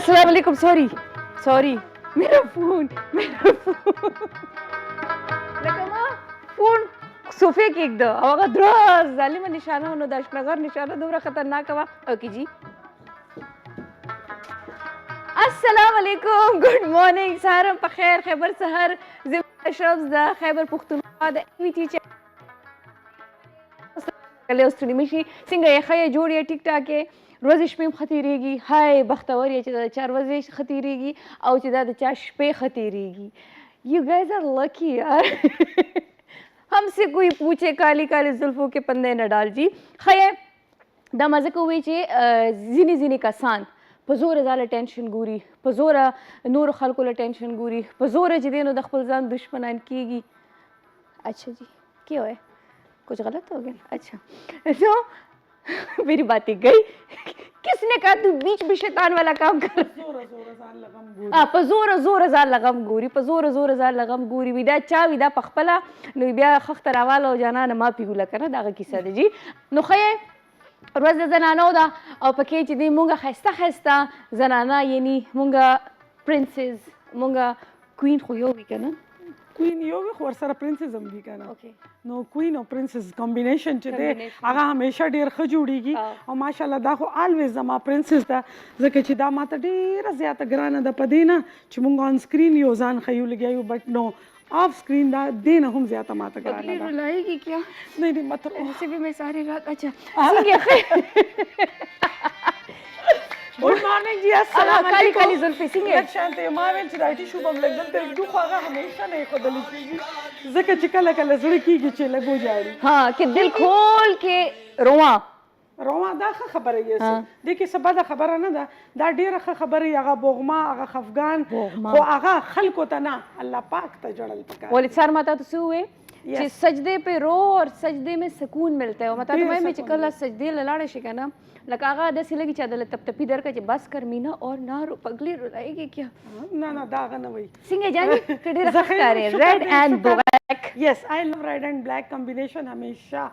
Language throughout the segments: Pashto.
अस्सलाम वालेकुम सॉरी मेरा फोन لکه ما فون صوفې کېږده او هغه درز ظالمه نشانه نو د اشنغر نشانه دومره خطرناکه وه اوکې جی السلام علیکم ګډ مارننګ سهار هم په خیر خیبر سهر زه اشرف د خیبر پښتونخوا د وي ټي کله ستړي مشي څنګه یې ښه یې جوړ یې ټیک ټاک یې ورځې شپې هم ښه تېرېږي های بختور یې چې دا د چا ورځې ښه تېرېږي او چې دا د چا شپې ښه تېرېږي You guys are lucky यार हमसे कोई पूछे काली काली जुल्फों के पंदे न डाल जी खैर دا مزه کوي چې ځینې کسان په زوره ځاله ټینشن ګوري په زوره نورو خلکو له ټینشن ګوري په زوره چې دی نو د خپل ځان دشمنان کېږي اچھا جی کیا ہے کچھ غلط ہو گیا اچھا تو میری باتیں گئی کس نے کہا تو بیچ میں شیطان والا کام کر په زوره ځان لغم ګوري په زوره ځان لغم ګوري وي دا چا وي دا په خپله نو بیا خخته راواله او جانانه ما پیوله که نه دغه کیسه ده جي نو ښه ورځ د زنانو ده او پکې چې دی مونږ ښایسته زنانه یعنی مونږ پرنسز مونږ کوین خو یو وي که نه کوین یو وي خو ورسره پرنسز هم وي که نه نو کوین او پرنسز کمبینیشن چې دی هغه همیشه ډېر ښه جوړېږي او ماشاءالله دا خو آلویز زما پرنسز ده ځکه چې دا ماته ډېره زیاته ګرانه ده په دې نه چې مونږ آن سکرین یو ځان ښیو لګیا بټ نو آف سکرین دا دې نه هم زیاته ماته ګرانه ده رلائیږي کیا نہیں مطلب ایسے بھی میں ساری رات اچھا څنګه ګډ مارننګ جی السلام علیکم کالی زلفې څنګه لږ شانته ما ویل چې دا ټیشو به م لږ دلته ږدو خو هغه همیشه نه ایښودلی کېږي ځکه چې کله زړه کېږي چې لږ وجاړي ها کہ دل کھول کے رواں روان دا ښه خبره یې دې کې څه بده خبره نه ده دا ډېره ښه خبره یې هغه بوغما هغه خفګان خو هغه خلکو ته نه الله پاک ته جړل پکار ولی سر ماتا تو ہوئے چې سجدے پہ رو اور سجدے میں سکون ملتا ہے متا تو میں چې کله سجدے لاړه شي کنه لکه هغه داسې لګي چې عدالت تپ تپی درکه چې بس کر مینا اور نہ رو پگلی رلائیږي کیا نه دا هغه نه وایي څنګه جاني ته ډېره ښه ښکارې ریډ اینڈ بلیک یس آی لو ریډ اینڈ بلیک کمبینیشن همیشه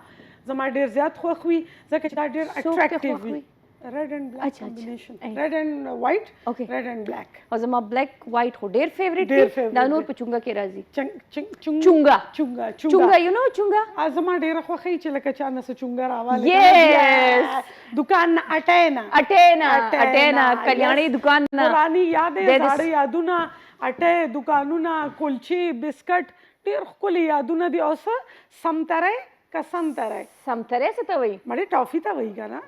زما ډېر زیات خوښ وي ځکه چې دا ډېر اټریکټیو وي ریډ اینڈ بلیک کمبینیشن ریډ اینڈ وایټ ریډ اینڈ بلیک او زما بلیک وایټ خو ډېر فیوریټ دی دا نور په چونګه کې راځي چونګه یو نو چونګه زما ډېره خوښوي چې لکه چا نه څه چونګه راواله یس دکان نه اټینا کلیاڼي دکان نه پرانی یادې زاړه یادونه اټې دکانونه کلچې بسکټ ډېر ښکلي یادونه دي او څه سمتری که سنتری سمتری څه ته وایي مړې ټافي ته وایي که نه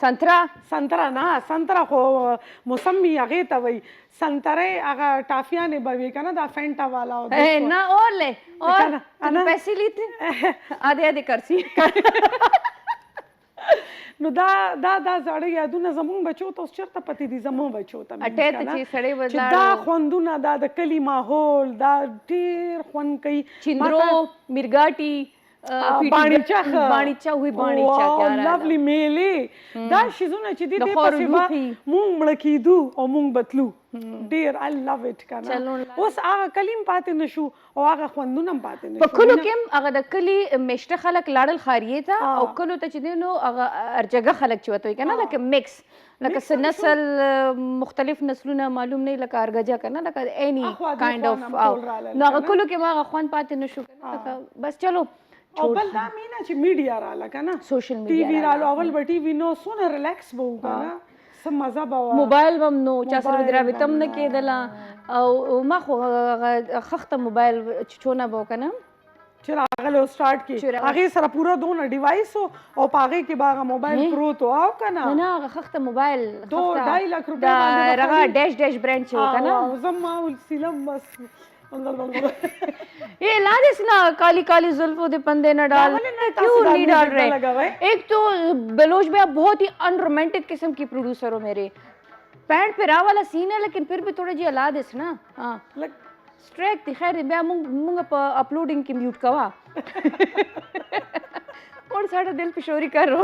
سنترا نه سنترا خو موسمي هغې ته وایي سنتری هغه ټافیانې به وي که نه دا فینټا والا نه اور لے اور پیسې لیتے آدھے کرسی نو دا زاړه یادونه زمونږ بچو ته اوس چېرته پتې دي زمونږ بچو ته چې دا خوندونه دا د کلي ماحول دا ډېر خوند کوي چندرو میرګاټي باڼیچه لولی میلې دا شیزونه چې دي دې پسې به مونږ مړه کېدو او مونږ به تلو ډېر آی لو اټ که نه اوس هغه کلي هم پاتې نه شو او هغه خوندونه هم پاتې نه شو په کلو کې هم هغه د کلي میشته خلک لاړل ښاریې ته او کلو ته چې دی نو هغه ارجګه خلک چې ورته وایي که نه لکه مکس لکه څه نسل مختلف نسلونه معلوم نه لکه ارګجه که نه لکه اینی کاینډ آف نو هغه کلو کې هم هغه خوند پاتې نه شو بس چلو او بل دا مینا چې میډیا رااله که نه سوشل ټي وي رالو اول به ټي وي نو څونه ریلیکس به وو که نه څه مزه به وه موبایل به هم نو چا سره به د رابطه هم نه کېدله او ما خو هغه خښته موبایل چونه به و که نه چې راغلی و سټارټ کې هغې سره پوره دونه ډیوایس و او په هغې کې به هغه موبایل پروت و او که نه نه هغه خښته موبایل 2.5 لک روپۍ هغه ډیش برانډ چې و که نه زما سیلم بس یہ لا دیسنا کالی کالی زلفوں دے پندے نہ ڈال کیوں نہیں ڈال رہے ایک تو بلوچ بھیا بہت ہی ان رومانٹک قسم کی پروڈیوسر ہو میرے پینٹ پہ راہ والا سین ہے لیکن پھر بھی تھوڑا جی ہلا دیس نا ہاں سٹریک تھی خیر بیا مونږ په اپلوڈنگ کی میوٹ کوا اور ساڑھا دل پشوری کر رہو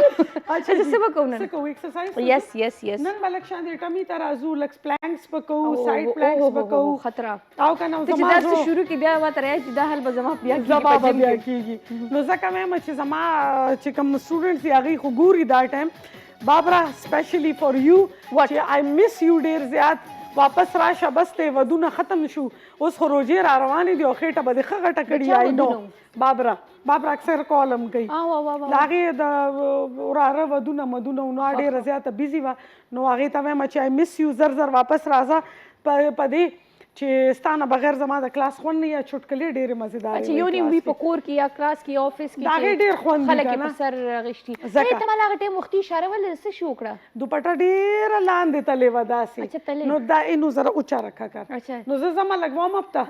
اچھا جسے با کونن سکو ایکسرسائز یس نن بلک شان دی ٹمی ترازو لکس پلانکس پکو سائیڈ پلانکس پکو خطرہ او کنه زما چې شروع کی بیا وا تر چې دا حل به زما بیا کیږي نو ځکه مې چې زما چې کوم سټوډنټس یې هغه خو ګوري دا ټایم بابرا سپیشلی فار یو What? چې آی مس یو ډیر زیات واپس راشه بس ته ودونه ختم شو اوس خو روجې را روانې دي او خېټه به دې ښه غټه کړي چا آی نو ودونه؟ بابرا اکثر کالم کوي د هغې د وراره ودونه مدونه نو ډېره زیاته بیزي وه نو هغې ته وایم چې آی مس یو زر زر واپس راځه په دې چې ستانه بغیر زما د کلاس خوند نه یا چټکلې ډېرې مزیدارې اچھا یو نیم وی په کور کې یا کلاس کې آفس کې د هغې ډېر خوند خلک یې په سر غشتي ځکه ته مله هغه ټایم وختي اشاره ولې څه شي وکړه دوپټه ډېره لاندې تلې وه اچھا داسې تلې نو دا اینو زره اوچا رکھا کر اچھا نو زه ځمه لږ وارم اپ ته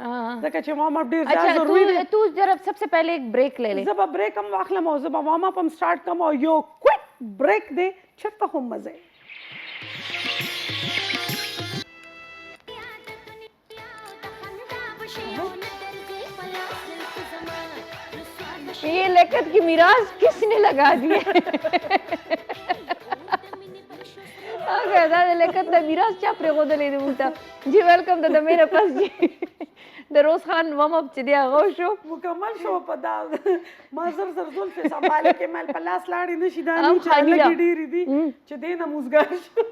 ځکه چې وارم اپ ډېر اچھا زیات ضروري دی تو ذرا سب سے پہلے ایک بریک لے لے زه به بریک هم واخلم او زه به وارم اپ هم سټارټ کړم او یو کویک بریک دی چېرته هم مزه یہ لیکت کی میراث کس نے لگا دی دا لیکت د میراث چا پرېښودلی دی موږ ته جی ویلکم ته د مینه پس جی د روز خان وم اپ چې دی هغه وشو مکمل شو په دا ما زر زر زلفې سنبالې کې مل په لاس لاړې نه شي دا نه چې لږې ډېرې دي چې دې نه موزګار شو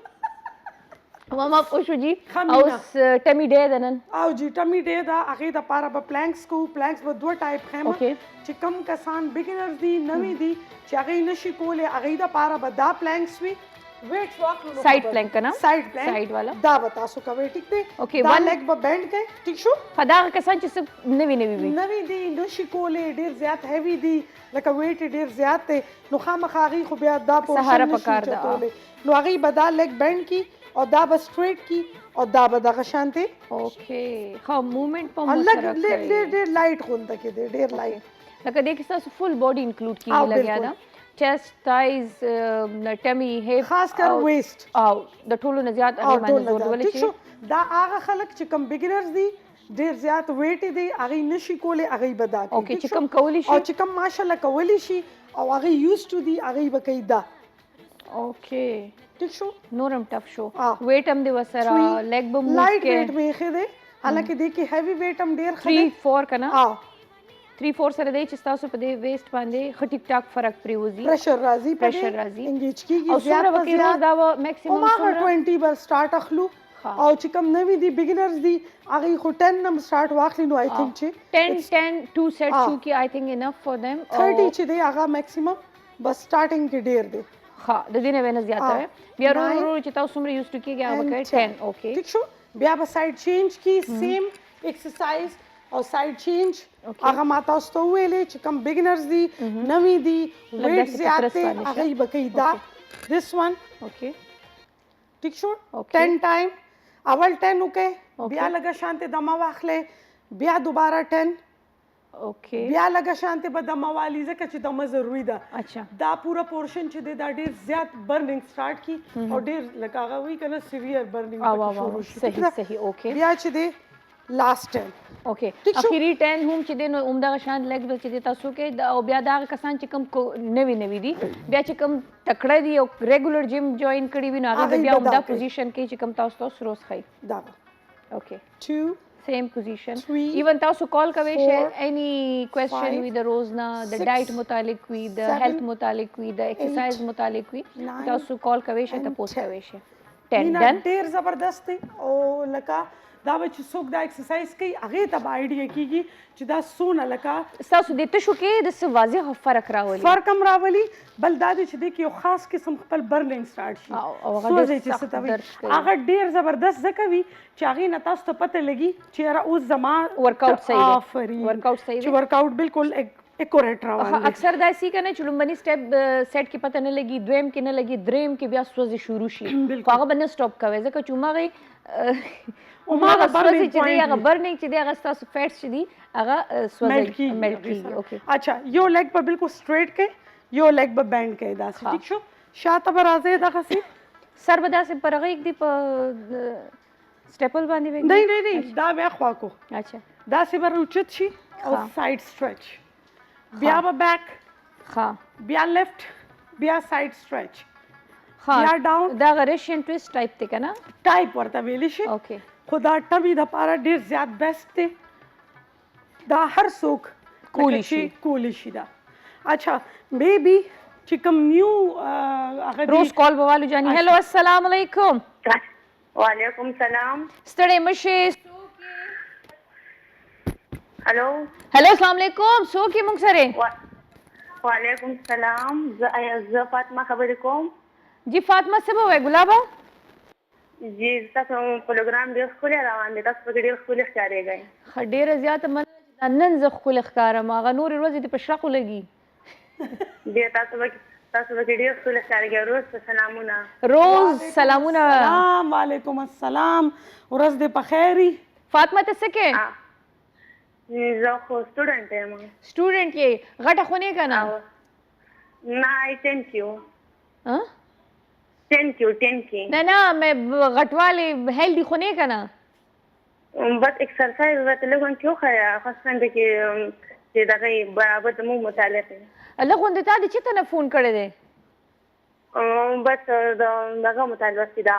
وم اپ وشو جی اوس ټمی ډی ده نن او جی ټمی ډی ده هغې دپاره به پلانکس کوو پلانکس به دوه ټایپ ښیم چې کم کسان بګنرز دي نوي دي چې هغې نشي کولی هغې دپاره به دا پلانکس وي ویټس واخلو سایډ پلانک که نه سایډ پلانک سایډ والا دا به تاسو کوئ ټیک دی اوکې دا لیګ به بینډ کوئ ټیک شو دا هغه کسان چې څه نوي نوي وي نوي دي نشي کولی ډېر زیات هیوي دي لکه ویټ یې ډېر زیات دی نو خامخا هغې خو بیا دا سهاره پورشن پکار نشي ده چتولی نو هغې به دا لیګ بینډ کی او دا به سټریټ کی او دا به دغه شانتې اوکې ښه موومنټ په مو لږ سره ډېر لایټ غونته کې دی ډېر لایټ لکه دې کې ستاسو فل باډي انکلوډ کیږي لګیا ده چیسٹ ټایز ټمی هیپ خاص کر ویسٹ او د ټولو نه زیات هغې باندې زور ولې ټیک شو دا هغه خلک چې کم بګنرز دي ډېر زیات ویټ دی هغې نشي کولی هغې به دا کوي اوکې چې کم کولی شي او چې کم ماشاءالله کولی شي او هغې یوز ټو دي هغې به کوي دا اوکې ټیک شو نورم ټف شو ویټ هم دی ورسره لیګ به موو لایټ کې ویټ مې ښه دی حالانکه دې کې هیوي ویټ هم ډېر ښه دی 3-4 که نه 3-4 سره دی چې ستاسو په دې ویسټ باندې ښه ټیک ټاک فرق پرېوځي پریشر راځي پریشر راځي انګیج کېږي او څومره به کې روز دا به میکسیمم هماغه 20 به سټارټ اخلو او چې کوم نوي دي بګنرز دي هغې خو 10 نم سټارټ واخلي نو آی تھنک چې 10 2 سیټ شو کې آی تھنک انف فار دیم 30 چې دی هغه میکسیمم بس سټارټینګ کې ډېر دی ها د دې نه ونه زیاته وي بیا ورو ورو چې تاسو څومره یوز ټو کېږي هغه به کوئ 10 اوکې ټیک شو بیا به سایډ چینج کی سیم ایکسرسایز او سایډ چینج هغه ما تاسو ته وویلې چې کوم بګنرز دي نوي دي ویټ زیات دی هغې به کوي دا دس ون اوکې ټیک شو 10 ټایم اول 10 وکړئ بیا لږه شانتې دمه واخلئ بیا دوباره 10 اوکې بیا لږه شانتې به دمه والي ځکه چې دمه ضروري ده اچھا دا پوره پورشن چې دی دا ډېر زیات برننګ سټارټ کی او ډېر لکه هغه وایي که نه سیویر برننګ شروع شي صحیح اوکې بیا چې دی لاست 10 اوکې اخیری 10 هم چې دی نو همدغه شان لیګ به چې دی تاسو کوئ او بیا د هغه کسان چې کوم نوي نوي دي بیا چې کوم تکړه دي او ریګولر جیم جوین کړي وي نو هغې به بیا همدا پوزیشن کې چې کوم تاسو روز ښایي دغه اوکې 2 same position even تاسو کال کوئ share any question وي د روز نه د ډایټ متعلق وي د هیلث متعلق وي د ایکسرسایز متعلق وي تاسو کال کوئ شئ تپوس کوئ شئ 10 ډن ډېر زبردست دی او لکه دا به چې څوک دا ایکسرسایز کوي هغې ته به آیډیا کېږي چې دا څونه لکه ستاسو د تشو کې د څه واضح فرق راولي فرق هم راولي بل دا دی چې دی کې یو خاص قسم خپل برننګ سټارټ شي سوځي چې څه ته وایي هغه ډېر زبردست ځکه وي چې هغې نه تاسو ته پته لګي چې یاره اوس زما ورکاوټ صحیح دی آفرین ورکاوټ صحیح دی چې ورکاوټ بالکل ایکوریټ روان دی اکثر داسې که نه چې لومبني سټیپ سیټ کې پته نه لګي دویم کې نه لګي دریم کې بیا سوځي شروع شي خو هغه به نه سټاپ کوئ ځکه چې هماغې هغه سوځي چې دی هغه برننګ چې دی هغه ستاسو فیټس چې دي هغه سوځي میلټ کېږي اوکې اچھا یو لیګ به بالکل سټریټ کوئ یو لیګ به بینډ کوئ داسې ټیک شو شاته به راځئ دغسې سر به داسې په هغه ایږدي په سټیپل باندې نه دا بیا خوا کو اچھا داسې به راوچت شي او سایډ سټریچ بیا به بیک ښه بیا لیفټ بیا سایډ سټریچ بیا ډاون دا رشین ټویسټ ټایپ دی که نه ټایپ ورته ویلی شي اوکې خو دا ټمي دپاره ډېر زیات بیسټ دی دا هر څوک کولی شي دا اچھا بیبي چې کوم نیو هغه روز کال به والو جاني هلو السلام علیکم وعلیکم سلام ستړی مشه هلو هلو السلام علیکم څوک یې موږ سره وعلیکم سلام زه فاطمه خبرې کوم جی فاطمه څه به وایي ګلابه جی تاسو پروګرام ډېر ښکلی روان دی تاسو پکې ډېر ښکلي ښکارېږئ ډېره زیاته مننه چې دا نن زه ښکلې ښکارم هغه نورې ورځې دې په شرقو لګي ډېر تاسو پکې ډېر ښکلي ښکارېږئ روز ته سلامونه روز سلامونه سلام وعلیکم السلام ورځ دې په خیر وي فاطمه ته څه کې زه خو سټوډنټ یم سټوډنټ یې غټه خو نه که نه نه آی 10 کیو 10 کیو 10 کی نه نه غټوالی هیلدي خو نه که نه بس ایکسرسایز ورته لږ غونډ کې وښیه خاصتاً کې چې دغه برابر زموږ متعلق دی لږ غونډې تا د چېرته نه فون کړی دی بس دغه متعلق چې دا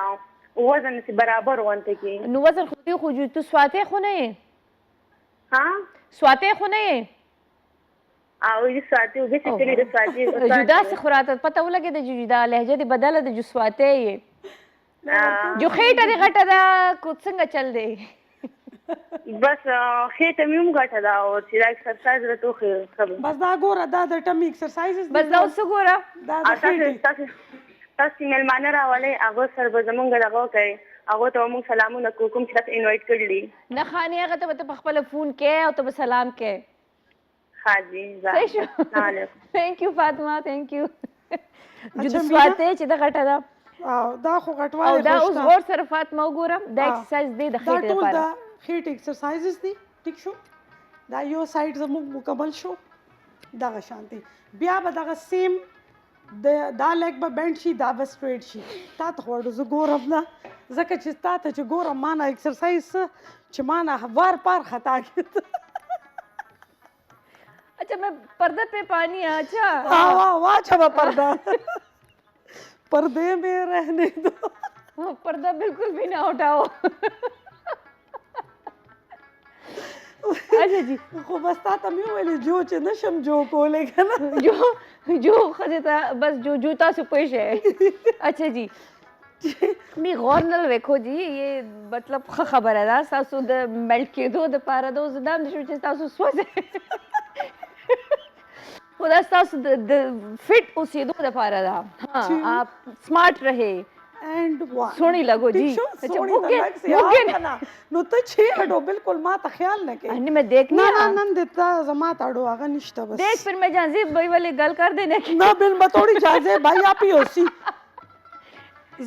وزن چې برابر غونډه کې نو وزن خو دې خو تو سواتی خو نه یې ها سواتی خو نه یې او دې سواتی او بیسیکلی د سواتی جدا څه خو راته پته ولګېده چې جدا لهجه دې بدله ده جو سواتی یې جو خېټه دې غټه ده کو څنګه چل دی بس خېټه مې هم غټه ده او چې دا ایکسرسایز راته وښیي بس دا ګوره دا د ټمی ایکسرسایزز بس دا اوس ګوره دا د خېټې تاسو میلمانه راولئ هغو سره به زمونږ دغه وکئ هغو ته به موږ سلامونه کوو کوم چې تاسو انوایټ کړي دي نه خانې هغه ته به ته په خپله فون کې او ته به سلام کې ها جی صحیح شو تھینک یو فاطمه تھینک یو جو د سواتی چې ده غټه ده دا خو غټوالی او دا اوس غور سره فاطمه وګوره دا ایکسرسایز دی د خېټې دا ټول لپاره د خېټې ایکسرسایزز دي ټیک شو دا یو سایډ زموږ مکمل شو دغه شانتي بیا به دغه سیم دا لیګ به بینډ شي دا به سټریټ شي تا ته خو زه ګورم نه ځکه چې تا ته چې ګورم ما نه ایکسرسایز چې ما نه وار پار خطا کېده अच्छा मैं पर्दे पे पानी है अच्छा वाह पर्दा पर्दे में रहने दो पर्दा बिल्कुल भी ना उठाओ अच्छा जी خو بس تا ته مې ویلې جو چې نشم جو کولی که نه جو ښځې ته بس جو تاسو پوه شئ اچھا جی می غور نه وکړو جی یہ مطلب ښه خبره ده ستاسو د میلټ کېدو دپاره د اوس دا هم نه شو چې ستاسو سوځئ خو دا ستاسو د فټ اوسېدو دپاره ده آپ سمارټ رہے سوړی لګو جی نو ته چې اډو بالکل ما ته خیال نه کې نہیں میں دیکھ نه نن دیتا زما ته اډو هغه نشته بس دیکھ پھر میں جانزیب بھائی والی گل کر دینے کی نہ بل بتوڑی جازے بھائی آپ ہی ہوسی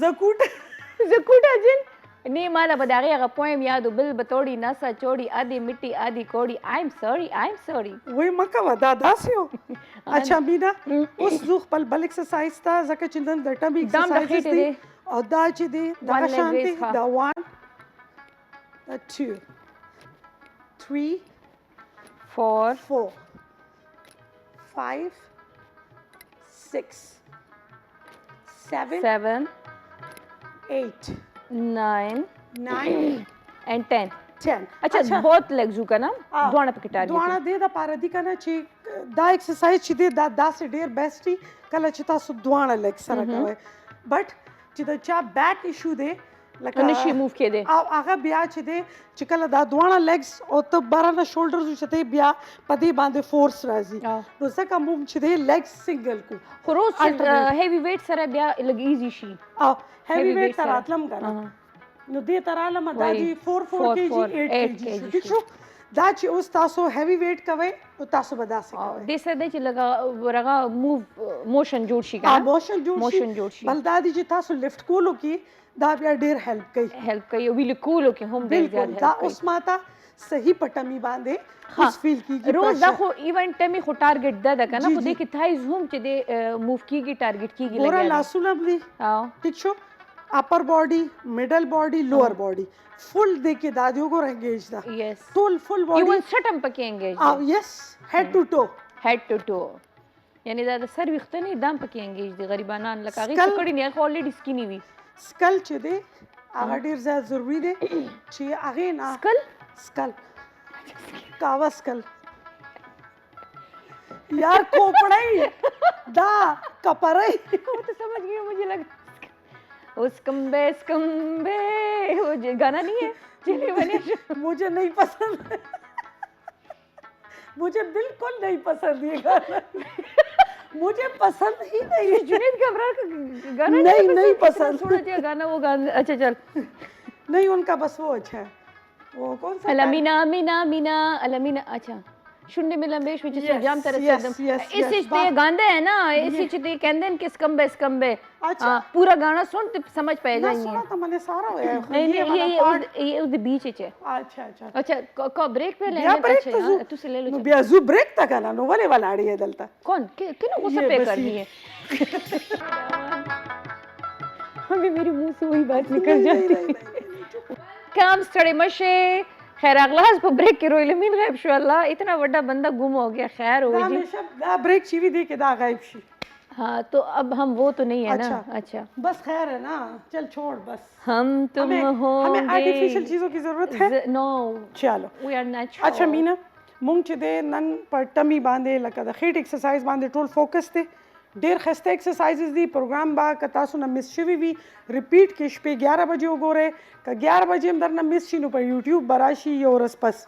زکوٹا جن نہیں مالا بداغی اگر پوئم یادو بل بتوڑی ناسا چوڑی آدھی مٹی آدھی کوڑی I'm sorry وہی مکہ ودا داسی ہو اچھا مینا اس زوخ پل بل ایکسرسائز تا زکا چندن در ٹم ایکسرسائزز دی او دا چی دی دا شانتی دا 1 دا 2 3 4 5 6 7 8 9 and 10 اچھا بہت لیگزو کا نا دوانه پکې ټارګټ دوانه دې د پاره دي کنه چې دا ایکسرسایز چې دی دا داسې ډیر بیسټ دی کله چې تاسو دوانه لیګ سره کوئ بټ چې دا چا بیک ایشو دی لکه نشي موو کېدی او هغه بیا چې دی چې کله دا دوانه لیګز او ته بارانه شولډرز وشته بیا په دې باندې فورس راځي نو ځکه موږ چې دی لیګز سنگل کو خو روز هیوی ویټ سره بیا لږ ایزي شي او هیوی ویټ سره اتلم کنه نو دې تراله مدا جی 4 kg 8 kg ٹھیک شو دا چې اوس تاسو هیوی ویټ کوئ او تاسو به داسې کوئ دې سره چې لګا ورغه موو موشن جوړ شي کنه موشن جوړ شي بل دا دي چې تاسو لیفت کولو کې دا بیا ډیر هیلپ کوي او ویل کولو کې هم ډیر زیات دا اوس ماته صحیح پټمی باندې اوس فیل کیږي روز دا خو ایونت ټمی خو ټارګټ ده کنه خو دې کې تھایز هم چې دې موو کیږي ټارګټ کیږي لګي ورا لاسونه دي ٹھیک شو اپر باڈی مڈل باڈی لوور باڈی فل دے کے دادیو کو انگیج دا یس ټول فل باڈی ایون سټم پکې انگیج یس هډ ټو ټو یعنی دا د سر وخت نه دام پکې انگیج دي غریبانان لکه هغه کړي نه خو الریډي سکینی وي سکل چې دی هغه ډیر زیات ضروری دی چې هغه نه سکل کاوا سکل यार खोपड़ाई दा कपड़ाई वो तो समझ गई मुझे लगा उस स्कम्बे वो गाना नहीं है चले बने मुझे नहीं पसंद मुझे बिल्कुल नहीं पसंद ये गाना मुझे पसंद ही नहीं है जुनैद कबरार का गाना नहीं पसंद थोड़ा सा गाना वो गाना अच्छा चल नहीं उनका बस वो अच्छा है वो कौन सा अलमीना मीना मीना अलमीना अच्छा शुन्ने में लंबे शुच से जाम तरह से एकदम इस पे गांदे है ना इस ते कहंदे कि स्कम्बे अच्छा पूरा गाना सुन तो समझ पाए ना जाएंगे सुना तो मैंने सारा होया नहीं ये उस बीच है अच्छा अच्छा अच्छा को ब्रेक पे या लेने ब्रेक अच्छा तू से ले लो बियाजू ब्रेक तक है ना नो वाले वाला आड़ी है दलता कौन किनो को सब पे करनी है हमें मेरे मुंह से वही बात निकल जाती काम स्टडी मशे खैर अगलास पर ब्रेक के रोइले मिल गए इंशाल्लाह इतना बड़ा बंदा गुम हो गया खैर हो जी हमेशा दा ब्रेक चीवी दी के दा गायब शी हाँ तो अब हम वो तो नहीं है ना अच्छा बस खैर है ना चल छोड़ बस हम तुम हमें आर्टिफिशियल चीजों की जरूरत है नो चलो वी आर नेचुरल अच्छा मीना मुंग च दे नन पर टमी बांधे लका द खीट एक्सरसाइज बांधे टोल फोकस थे डेर खस्ते एक्सरसाइजेस दी प्रोग्राम बा कता सुना मिस शिवी भी रिपीट किश पे 11 बजे उगोरे का 11 बजे हम दरना मिस शिनु पर YouTube बराशी योरस पस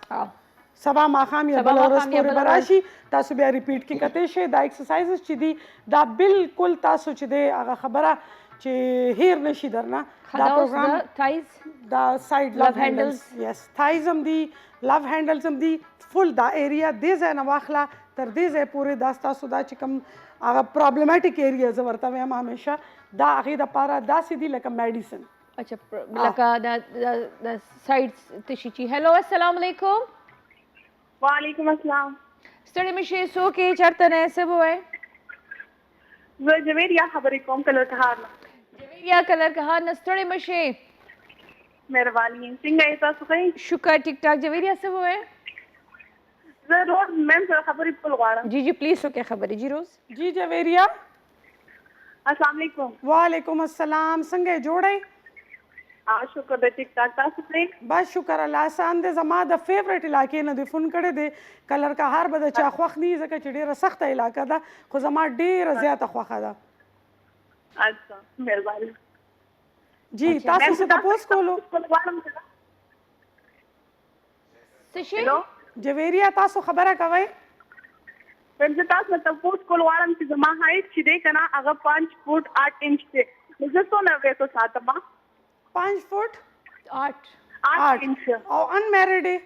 सबा माखाम या बलोरस पूरे बराशी तासु बे रिपीट की कते शे दा एक्सरसाइजेस ची दी दा बिल्कुल तासु च दे आगा खबरा चे हेर नशी दरना दा प्रोग्राम थाइज दा side love handles yes thighs हम दी लव हैंडल्स हम दी फुल दा एरिया दे ज नवाखला तर दे ज पूरे दास्ता सुदा चिकम आगा प्रॉब्लमैटिक एरियाज वर्ता में हम हमेशा दा आगे दा पारा दा सीधी लका मेडिसिन अच्छा लका दा साइड्स तिशिची हेलो अस्सलाम वालेकुम वालेकुम अस्सलाम स्टडी में शे सो के चरतन है सब है व जवेरिया खबरी कोम कलर कहार जवेरिया कलर कहा न स्टडी में शे मेहरबानी सिंह ऐसा सुखई शुक्र ठीक ठाक जवेरिया सब है जरूर मैम से खबरी पुल वाला जी प्लीज सो क्या खबर है जी रोज जी जवेरिया अस्सलाम वालेकुम वालेकुम अस्सलाम संगे जोड़े शुक्र दे ठीक ठाक ता सुखई बस शुक्र अल्लाह सान दे जमा द फेवरेट इलाके न दे फोन करे दे कलर का हार बद चा خوخ नहीं जके चडेर सख्त इलाका दा खो जमा ढेर ज्यादा خوخه दा अच्छा मेहरबानी जी तासु से तपोस कोलो सशी जवेरिया तासु खबरा कवई मैम से तास में तपोस कोल वालम की जमा हाइट छिदे कना अगर 5 फुट 8 इंच से मुझे तो न वे तो सातमा 5 फुट 8 इंच और अनमैरिड है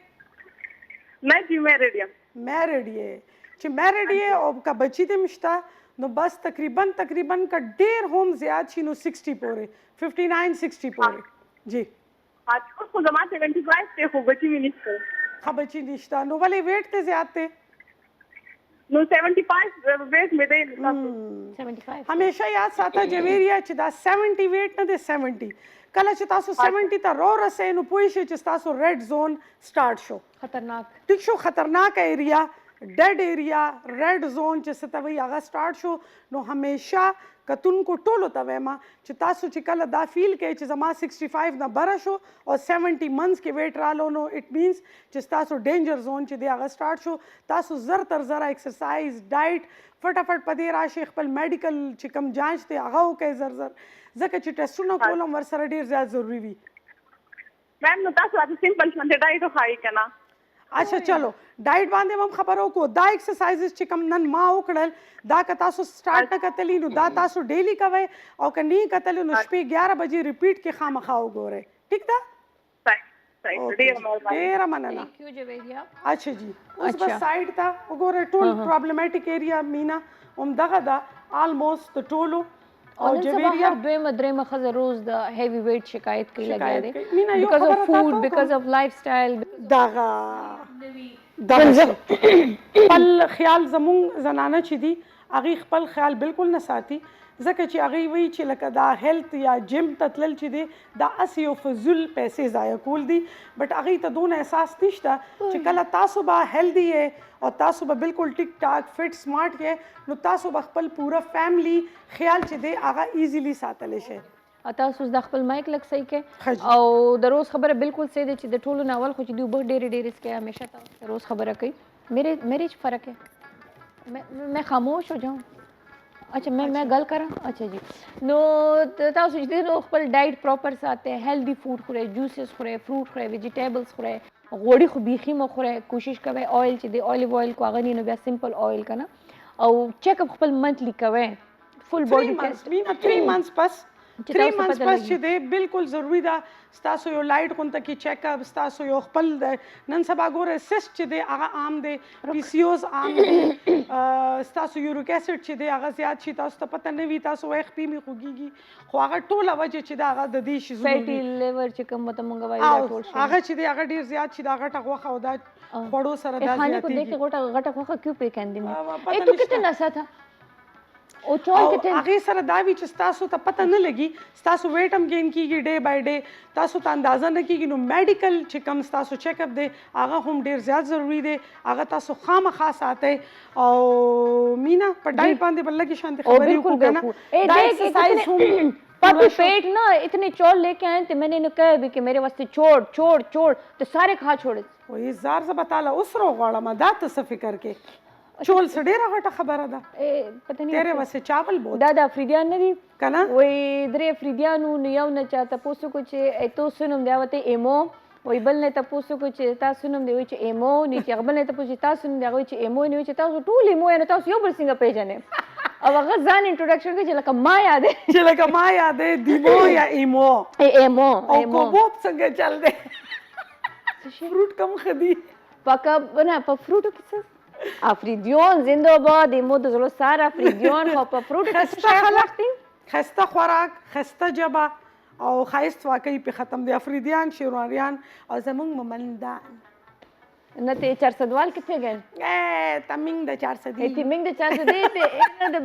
मैं जी मैरिड ये ची मैरिड ये और का बच्ची ते मिश्ता नो बस तकरीबन का डेर होम ज्यादा छी नो 60 पोरे 59 60 पोरे जी आज को जमा 75 ते हो बच्ची मिनिस्टर बच्ची निश्ता नो वाले वेट ते ज्यादा थे नो 75 वेट में दे 75 हमेशा याद साता जवेरिया चिदा 70 वेट न दे 70 कल चितासो 70 ता रो रसे नो पोइशे चितासो रेड जोन स्टार्ट शो खतरनाक ठीक शो खतरनाक area dead area red zone जिससे तभी आगा स्टार्ट शो नो हमेशा कतुन को टोलो तवेमा चितासु चिकल दा फील के चिजमा 65 ना बरशो और 70 मंथ्स के वेट रालो नो इट मींस चितासु डेंजर जोन च दे आगा स्टार्ट शो तासु जर जरा एक्सरसाइज डाइट फटाफट पदे राशि खपल मेडिकल चिकम जांच ते आगा के जर जके च टेस्टुनो कोलम वर सर ढेर ज्यादा जरूरी वी मैम नो तासु आज सिंपल संडे डाइट खाई कना अच्छा चलो डाइट बांधे हम खबरों को दा एक्सरसाइजेस चिकम नन मा उकड़ल दा कतासु स्टार्ट न कतली नु दा तासु डेली कवे और कनी कतली नु स्पे 11 बजे रिपीट के खाम खाओ गोरे ठीक था डेरा मनना थैंक यू जवेरिया अच्छा जी उस बस साइड था गोरे टोल प्रॉब्लमेटिक एरिया मीना उम दगदा ऑलमोस्ट द टोलो और जवेरिया द्वे मदरे मखज रोज द हेवी वेट शिकायत की लगे दे because of food because of lifestyle दागा पल ख्याल जमुंग जनाना ची दी अगी खपल ख्याल बिल्कुल न साथी जके ची अगी वही ची लका दा हेल्थ या जिम ततलल ची दे दा असी ओ फजुल पैसे जाया कूल दी बट अगी त दोन एहसास निश्ता ची कला तासुबा हेल्दी है और तासुबा बिल्कुल टिक टाक फिट स्मार्ट है नो तासुबा खपल पूरा फैमिली ख्याल ची दे आगा इजीली सातले शे तासु द खपल माइक लग सही के और द रोज खबर बिल्कुल से दे ची द टोलो नावल खुच दी बहुत डेरे डेरे इसके हमेशा ता रोज खबर कई मेरे च फर्क है मैं खामोश हो जाऊँ? अच्छा मैं गल करा। अच्छा जी नो तاسو چې نو خپل ډایټ پراپر ساتئ هیلدی فوډ خورئ جوسز خورئ فروټ خورئ ویجیټیبلز خورئ غوړي خو بیخي مه خورئ کوشش کوئ آیل چې دی اولیو آیل کو هغه نه نو بیا سمپل آیل کنه او چیک اپ خپل منتلی کوئ فل باډي ټیسټ مینا 3 months پس 3 months پس چې دی بالکل ضروری ده ستاسو یو لایټ غونته کې چیک اپ ستاسو یو خپل نن سبا ګوره سیسټ چې دی هغه عام دی پی سی اوز عام دی ستاسو یوریک اسید چې دی هغه زیات شي تاسو ته پته نه وي تاسو وایي خپې مې خوږیږي خو هغه ټوله وجه چې دا هغه د دې شیزونه فیټي لیور چې کوم ته مونږ وایي دا ټول شي هغه چې دی هغه ډیر زیات شي دا غټه غوښه او دا خوړو سره دا खाने को देख के غټه غوښه کیوں پې کاندې مې اې تو کتنا نسا تھا او چول کته هغه سره دا وی چې تاسو ته پته نه لګي تاسو ویټ هم گین کیږي ډے بای ډے تاسو ته اندازه نه کیږي نو میډیکل چې کم تاسو چیک اپ دی هغه هم ډیر زیات ضروری دی هغه تاسو خامخا ساتئ او مینا په ډایټ باندې بل کې شانتي خبرې وکړه دا ایکسرسایز هم पापी पेट ना इतने चौल लेके आए थे मैंने इन्हें कहा भी कि मेरे वास्ते छोड़ छोड़ छोड़ तो सारे खा छोड़े वही जार से बताला उसरो غواړم دا ته څه فکر کې چول څه ډیره غټه خبره ده پته نه تیرے واسه چاول بہت دا افریدیان نه دي کنه وای درې افریدیانو نو یو نه چاته پوسو کو چې ایتو سنم دی وته ایمو وای بل نه تاسو کو چې تاسو نوم دی چې ایمو نه چې بل نه تاسو چې تاسو نوم دی چې ایمو نه چې تاسو ټول ایمو نه تاسو یو بل څنګه پیژنې او هغه ځان انټروډکشن کې چې لکه ما یادې چې لکه ما یادې دیمو یا ایمو ایمو او کوبوب څنګه چل دی فروټ کم خدي پکا نه په فروټو کې څه افریدیون زنده‌باد ایمو د زلو سار افریدیون او په فروټو کې څه خلک خسته خوراک خسته جبا او خایست واقعي په ختم دي افریدیان شیروانیان او زمونږ ممندان نه ته 400 وال کته گئے تمنګ د 400 دی تمنګ د 400 دی ته د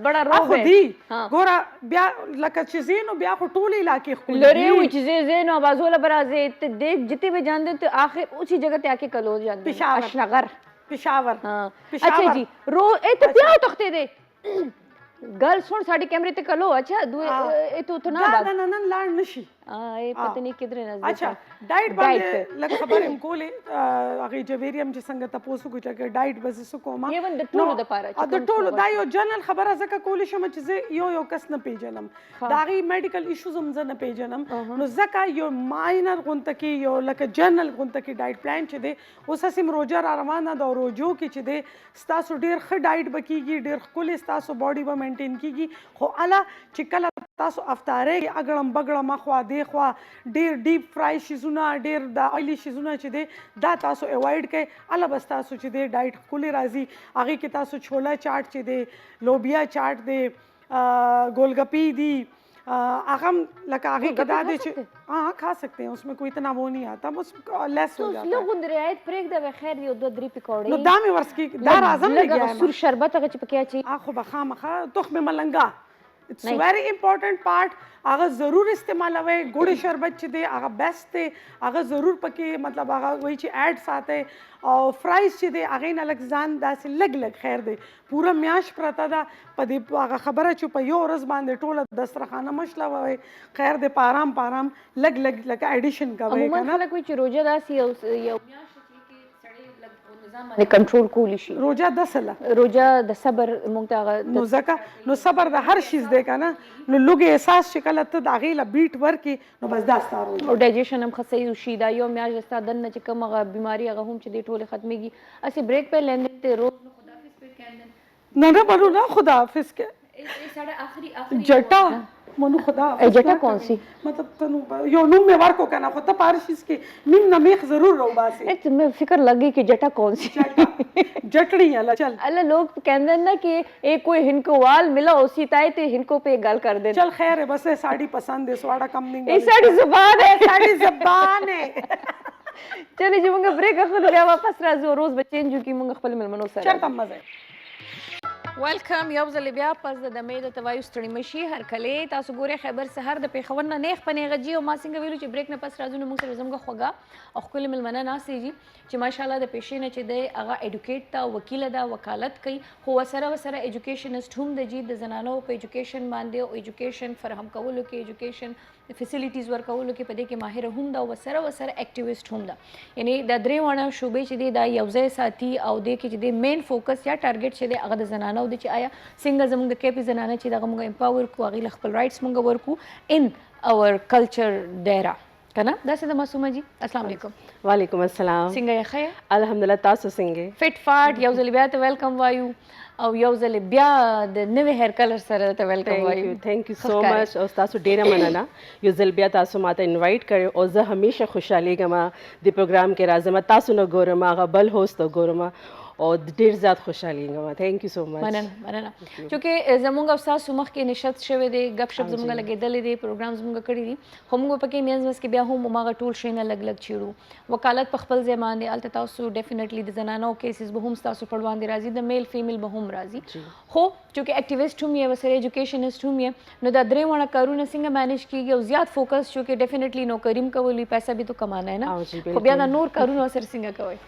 بڑا روغ خو دی ګورا بیا لکه چې زینو بیا خو ټول علاقې خو لری وي چې زینو بازوله برازه ته د جته به جان دے تو آخر اسی جگہ ته آکے کلو جان دے اشنغر پشاور اچھا جی رو اے ته پیاو تختے دے گل سن ساڈی کیمرے ته کلو اچھا دو اے تو اتنا دا نن لاړ نشي اے پتہ نہیں کدھر نزدیک اچھا ډایټ باندې لکه خبر هم کولې هغه جویریم چې څنګه تاسو کو چې ډایټ بس سو کومه یو د ټولو د پاره د ټولو دا یو جنرال خبره زکه کولې شم چې یو کس نه پیژنم دا غي میډیکل ایشوز هم زه نه پیژنم نو زکه یو ماینر غونته کې یو لکه جنرال غونته کې ډایټ پلان چې دی اوس سم روزه را روانه دا روزو کې چې دی ستاسو ډیر ښه ډایټ بکیږي ډیر خپل ستاسو باډي به مینټین کیږي خو الا چې کله تاسو افطاره اګړم بګړم خو دی خو ډیر ډیپ فرای شیزونه ډیر د آیلی شیزونه چې دی دا تاسو اوایډ کړئ الا بس تاسو چې دی ډایټ کولې راځي هغه کې تاسو چھولا چاٹ چې دی لوبیا چاٹ دی گولگپی دی اغم لکه هغه کې دا دی چې हाँ खा सकते हैं उसमें कोई इतना वो नहीं आता बस लेस हो जाता है लोग रियायत परेक दा خیر یو دو درې پکوړې نو دامي ورس کې دا اعظم لګیا سور شربت هغه چې پکې اچي اخو بخامخه تخم ملنګا اٹس ویری امپورټنٹ پارٹ هغه ضرور استعمالوي ګوړې شربت چې دی هغه بیسټ دی هغه ضرور پکې مطلب هغه وایي چې اډ ساتي او فرایز چې دی هغه نه لګ ځان داسې لګ لګ خیر دی پورا میاش پرتا دا په دې هغه خبره چې په یو ورځ باندې ټوله دسترخوانه مشلوي خیر دی پارام پارام لګ لګ لکه اډیشن کوي کنه خلک وایي چې روزه داسې یو نظام کنټرول کولی شي روزه د سله روزه د صبر مونږ ته نو زکه نو صبر د هر شیز دی کنه نو لوګي احساس چې کله ته د غیله بیٹ ورکی نو بس دا ستارو او ډایجیشن هم خصي شي دا یو میاج دستا دن چې کوم غ بیماری هغه هم چې دی ټوله ختميږي اسی بریک په لیندې ته روز نو خدافظ په کېندن نه بلو نه خدافظ کې یہ ساڑا آخری جٹا منو خدا جٹا کون سی مطلب تنو یو نوم میں ورکو کنا خو ته پارشیس کې نیم نمیخ ضرور رو باسی ایک میں فکر لگی کہ جٹا کون سی جٹڑی اللہ چل اللہ لوگ کہندے نا کہ ایک کوئی ہنکو وال ملا اسی تائے تے ہنکو پہ گل کر دے چل خیر ہے بس ساڑی پسند ہے سواڑا کم نہیں یہ ساڑی زبان ہے ساڑی زبان ہے چلے جو منگا بریک اخذ بیا واپس راځو روز بچین جو کی منگا خپل ملمنو سره چرته مزه ویلکم یو ځل بیا پس د دمې د توایو ستړي مشي هر کله تاسو ګورئ خیبر سهار د پېښور نه نیغ په نیغه جي او ما څنګه ویلو چې بریک نه پس راځو نو موږ سره زموږ خوږه او ښکلې مېلمنه ناستې دي چې ماشاءالله د پیشې نه چې دی هغه ایډوکیټ ده وکیله ده وکالت کوي خو ورسره ایجوکیشنسټ هم د جي د زنانو په ایجوکیشن باندې او ایجوکیشن فراهم کولو کې ایجوکیشن فیسیلیټیز ورکولو کې په دې کې ماهره هم ده ورسره اکټیویسټ هم ده یعنی د درې وړه شوبې چې دی دا یو ځای ساتي او دې کې چې دی مین فوکس یا ټارګټ چې دی هغه د زنانو دی چې آیا څنګه زموږ د کیپي زنانه چې دغه موږ امپاور کړو هغې له خپل رایټس موږ ورکړو ان اور کلچر دایره کنه داسې د معصومه جی السلام علیکم وعلیکم السلام څنګه یې ښه الحمدلله تاسو څنګه فټ فاټ یو ځل بیا ته ویلکم وایو او یو ځل بیا د نوې هیر کلر سره ته ویلکم وایو thank you so much او تاسو ډیره مننه یو ځل بیا تاسو ماته انوایټ کړو او زه همیشه خوشاله ګم د پروګرام کې راځم تاسو نو ګورم هغه بل هوست ګورم او ډیر زیات خوشاله ګم thank you so مच مننه چونکه زمونږ استاد سمخ کې نشست شوی دی غب شپ زمونږ لګیدلې دی پروګرام زمونږ کړی دي هم موږ پکې مینځ کې بیا هم ماغه ټول شینه لګ چیړو وکالت په خپل ځای باندې الته تاسو ډیفینیټلی د زنانو کیسز به هم تاسو په وړاندې راځي د میل فیمیل به هم راځي خو چونکه اکټیویسټ هم یې وسره ایجوکیشنست هم یې نو دا درې وړه کارونه څنګه مینیج کیږي او زیات فوکس چونکه ډیفینیټلی نوکریم کولی پیسې به تو کمانا ہے نا خو بیا دا نور کارونه سره څنګه کوي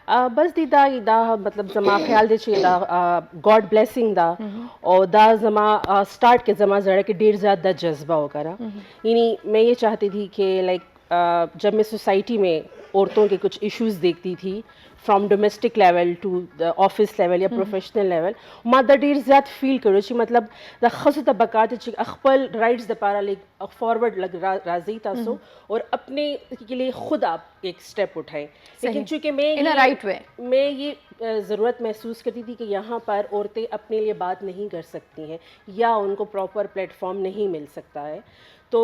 بس دا مطلب زما خیال دی چې دا گاڈ بلیسنگ دا او دا زما سٹارٹ کے زما زړه کې ډیر زیات د جذبہ وکړه یعنی میں یہ چاہتی تھی کہ لائک جب میں سوسائٹی میں عورتوں کے کچھ ایشوز دیکھتی تھی فرام ڈومیسٹک لیول ټو د آفس لیول یا پروفیشنل لیول ما دا ډیر زیات فیل کړو چې مطلب د ښځو ته پکار دی چې خپل رائټس دپاره لائک فارورड راځي تاسو اور اپنے کے لیے خود آپ ایک اسٹیپ اٹھائیں لیکن چونکہ میں یہ ضرورت محسوس کرتی تھی کہ یہاں پر عورتیں اپنے لیے بات نہیں کر سکتی ہیں یا ان کو پراپر پلیٹ فارم نہیں مل سکتا ہے تو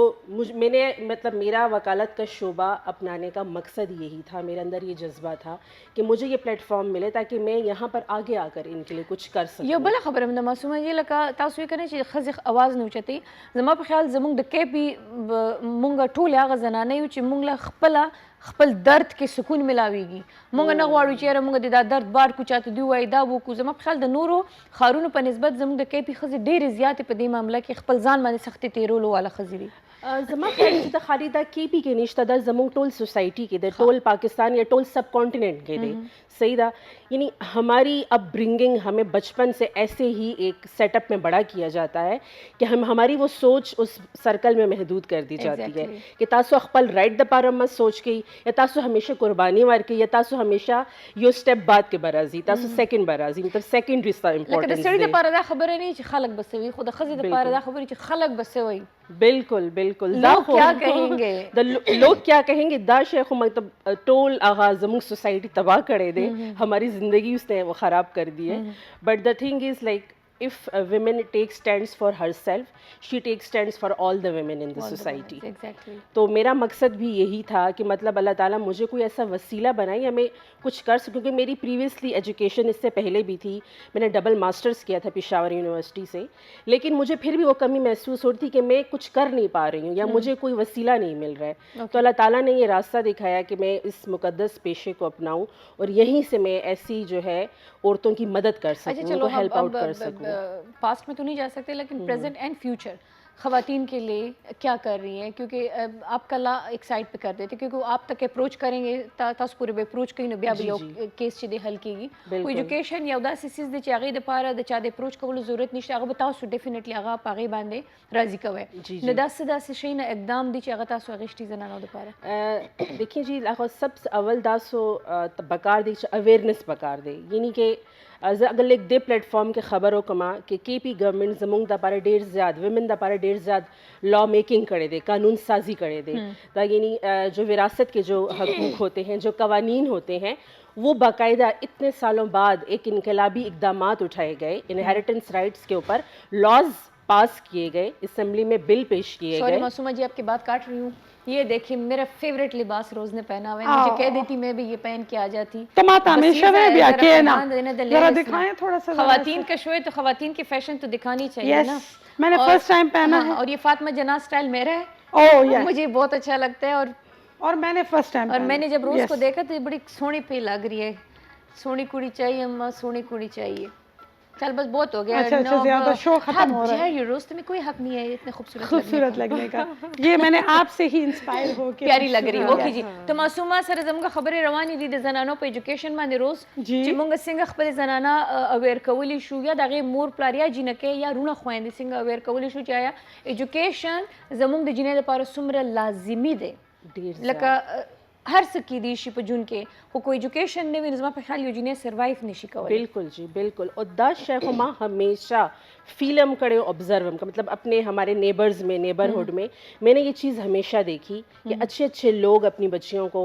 میں نے مطلب میرا وکالت کا شعبہ اپنانے کا مقصد یہی تھا میرے اندر یہ جذبہ تھا کہ مجھے یہ پلیٹ فارم ملے تاکہ میں یہاں پر آگے آ کر ان کے لیے کچھ کر سکوں یو بل خبره د معصومه جی لکه تاسو یې کنه چې خزخ आवाज نه اوچتي زما په خیال زموږ د کیپی مونږ ټول هغه زنانه یو چې مونږ له خپل درد کې سکون ملاويږي مونږ نه غواړو چې موږ د درد بار کو چاته دی وای دا وکړو زما په خیال د نورو خارونو په نسبت زموږ د کیپی خزې ډېرې زیاتې په دې معاملې کې خپل ځان باندې سختي تیرولو والا خزې دي زما خیال چې د خالي دا کیپی کې نشته د زموږ ټول سوسائٹی کې د ټول پاکستان یا ټول سب کانٹیننٹ کې دی صحیح دا یعنی ہماری اپ برنگنگ ہمیں بچپن سے ایسے ہی ایک سیٹ اپ میں بڑا کیا جاتا ہے کہ ہماری وہ سوچ اس سرکل میں محدود کر دی جاتی ہے کہ تاسو خپل رائٹ د پاره مت سوچ کی یا تاسو ہمیشہ قربانی ور کی یا تاسو ہمیشہ یو سٹیپ بعد کے برازي تاسو سیکنڈ برازي مطلب سیکنڈری ستا امپورټنس لکه د سړي د پاره دا خبره نه چې خلک بسوي خو د خزې د پاره دا خبره چې خلک بسوي بالکل بالکل لوگ کیا کہیں گے لوگ کیا کہیں گے دا شیخ مطلب ټول آغاز زموږ سوسائٹی تباہ کړي دي ہماری زندگی اس نے وہ خراب کر دی ہے بٹ دا تھنگ از لائک if a woman takes stands for herself she takes stands for all the women in the society تو میرا مقصد بھی یہی تھا کہ مطلب اللہ تعالیٰ مجھے کوئی ایسا وسیلہ بنائے یا میں کچھ کر سکوں کیونکہ میری پریویسلی ایجوکیشن اس سے پہلے بھی تھی میں نے ڈبل ماسٹرز کیا تھا پشاور یونیورسٹی سے لیکن مجھے پھر بھی وہ کمی محسوس ہوتی تھی کہ میں کچھ کر نہیں پا رہی ہوں یا مجھے کوئی وسیلہ نہیں مل رہا ہے تو اللہ تعالیٰ نے یہ راستہ دکھایا کہ میں اس مقدس پیشے کو اپناؤں اور یہیں سے میں ایسی جو ہے عورتوں کی مدد کر سکوں ان کو ہیلپ آؤٹ کر سکوں پاسٹ میں تو نہیں جا سکتے لیکن پریزنٹ اینڈ فیوچر خواتین کے لیے کیا کر رہی ہیں کیونکہ آپ کا لا ایک سائڈ پہ کر دیتے کیونکہ آپ تک اپروچ کریں گے تاسو پورے به اپروچ کوي نو بیا به یو کیس چې دی حل کیږي خو ایجوکیشن یو داسې سیس دی چې هغې دپاره د چا د اپروچ کولو ضرورت نشته هغه به تاسو ډیفینیټلی هغه په هغې باندې راضي کوئ نو داسې شی نه اقدام دی چې هغه تاسو اخیستی زنانو دپاره دیکھیں جی سب سے اول داسو بکار دی اویئرنیس بکار دی یعنی کہ اگر لیک دے پلیٹ فارم کے خبر ہو کما کہ کے پی گورنمنٹ زمونږ دپاره ډېر زیات ویمن دپاره ډېر زیات لا میکنگ کړی دی قانون سازی کړی دی دا یعنی جو وراثت کے جو حقوق ہوتے ہیں جو قوانین ہوتے ہیں وہ باقاعدہ اتنے سالوں بعد ایک انقلابی اقدامات اٹھائے گئے انہیریٹنس رائٹس کے اوپر لاز پاس کیے گئے اسمبلی میں بل پیش کیے گئے معصومہ جی آپ کی بات کاٹ رہی ہوں یہ دیکھیں میرا فیوریٹ لباس روز نے پہنا ہوا ہے مجھے کہہ دیتی میں بھی یہ پہن کے آ جاتی خواتین کا شو ہے تو خواتین کے فیشن تو دکھانی چاہیے نا میں نے فرسٹ ٹائم پہنا ہے اور یہ فاطمہ جناح سٹائل میرا ہے مجھے بہت اچھا لگتا ہے اور میں نے فرسٹ ٹائم اور میں نے جب روز کو دیکھا تو یہ بڑی سونی پہ لگ رہی ہے سونی کڑی چاہیے اماں سونی کڑی چاہیے चल बस बहुत हो गया। अच्छा, ज़्यादा शो खत्म हो रहा है। ये रोस्ट में कोई हक नहीं है इतने खूबसूरत लगने का। ये मैंने आपसे ही इंस्पायर हो के प्यारी लग रही। ओके जी, तो मासूमा सर जमगा खबरें रवानी दी द जनानो पे एजुकेशन बांधे रोज چې مونږ څنګه خپل زنانه اویر کولی شو یا دغه مور پلار یا جنکه یا رونه خويندې څنګه اویر کولی شو چې آیا ایجوکیشن زموږ د جنې لپاره څومره لازمي دی لکه هر څه کې دي شي په جون کې خو کوئی ایجوکیشن نه وي زما په خیال یو جنې سروایو نشي کولی. बिल्कुल जी बिल्कुल. और 10 शय को माँ हमेशा फिल्म करे ऑब्जर्व का मतलब अपने हमारे नेबर्स में नेबरहुड में मैंने ये चीज़ हमेशा देखी कि अच्छे अच्छे लोग अपनी बच्चियों को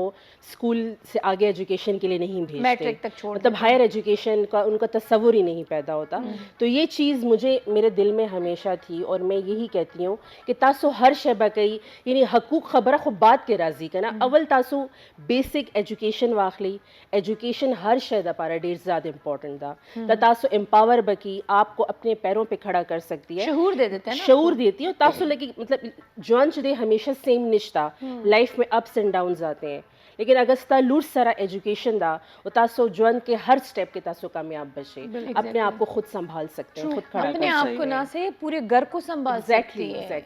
स्कूल से आगे एजुकेशन के लिए नहीं भेजते, मैट्रिक तक छोड़ मतलब हायर एजुकेशन का उनका तस्वुर ही नहीं पैदा होता. तो ये चीज़ मुझे मेरे दिल में हमेशा थी और मैं यही कहती हूँ कि तासो हर शय कई यानी हकूक खबर खूब बात के राजी का ना अवल तासो बेसिक एजुकेशन वाखली एजुकेशन हर शय दा पारा ढेर ज़्यादा इम्पोर्टेंट था तासो एम्पावर बकी आपको अपने पैरों पे खड़ा कर सकती है, शऊर दे देते हैं ना, शऊर देती है. और तासो लगी मतलब जवान चुदे हमेशा सेम निश्ता लाइफ में अप्स एंड डाउन्स आते हैं लेकिन अगस्ता लूट सारा एजुकेशन दा और तासो जवान के हर स्टेप के तासो कामयाब बचे अपने आप को खुद संभाल सकते हैं, खुद खड़ा अपने आप को ना से पूरे घर को संभाल सकती है.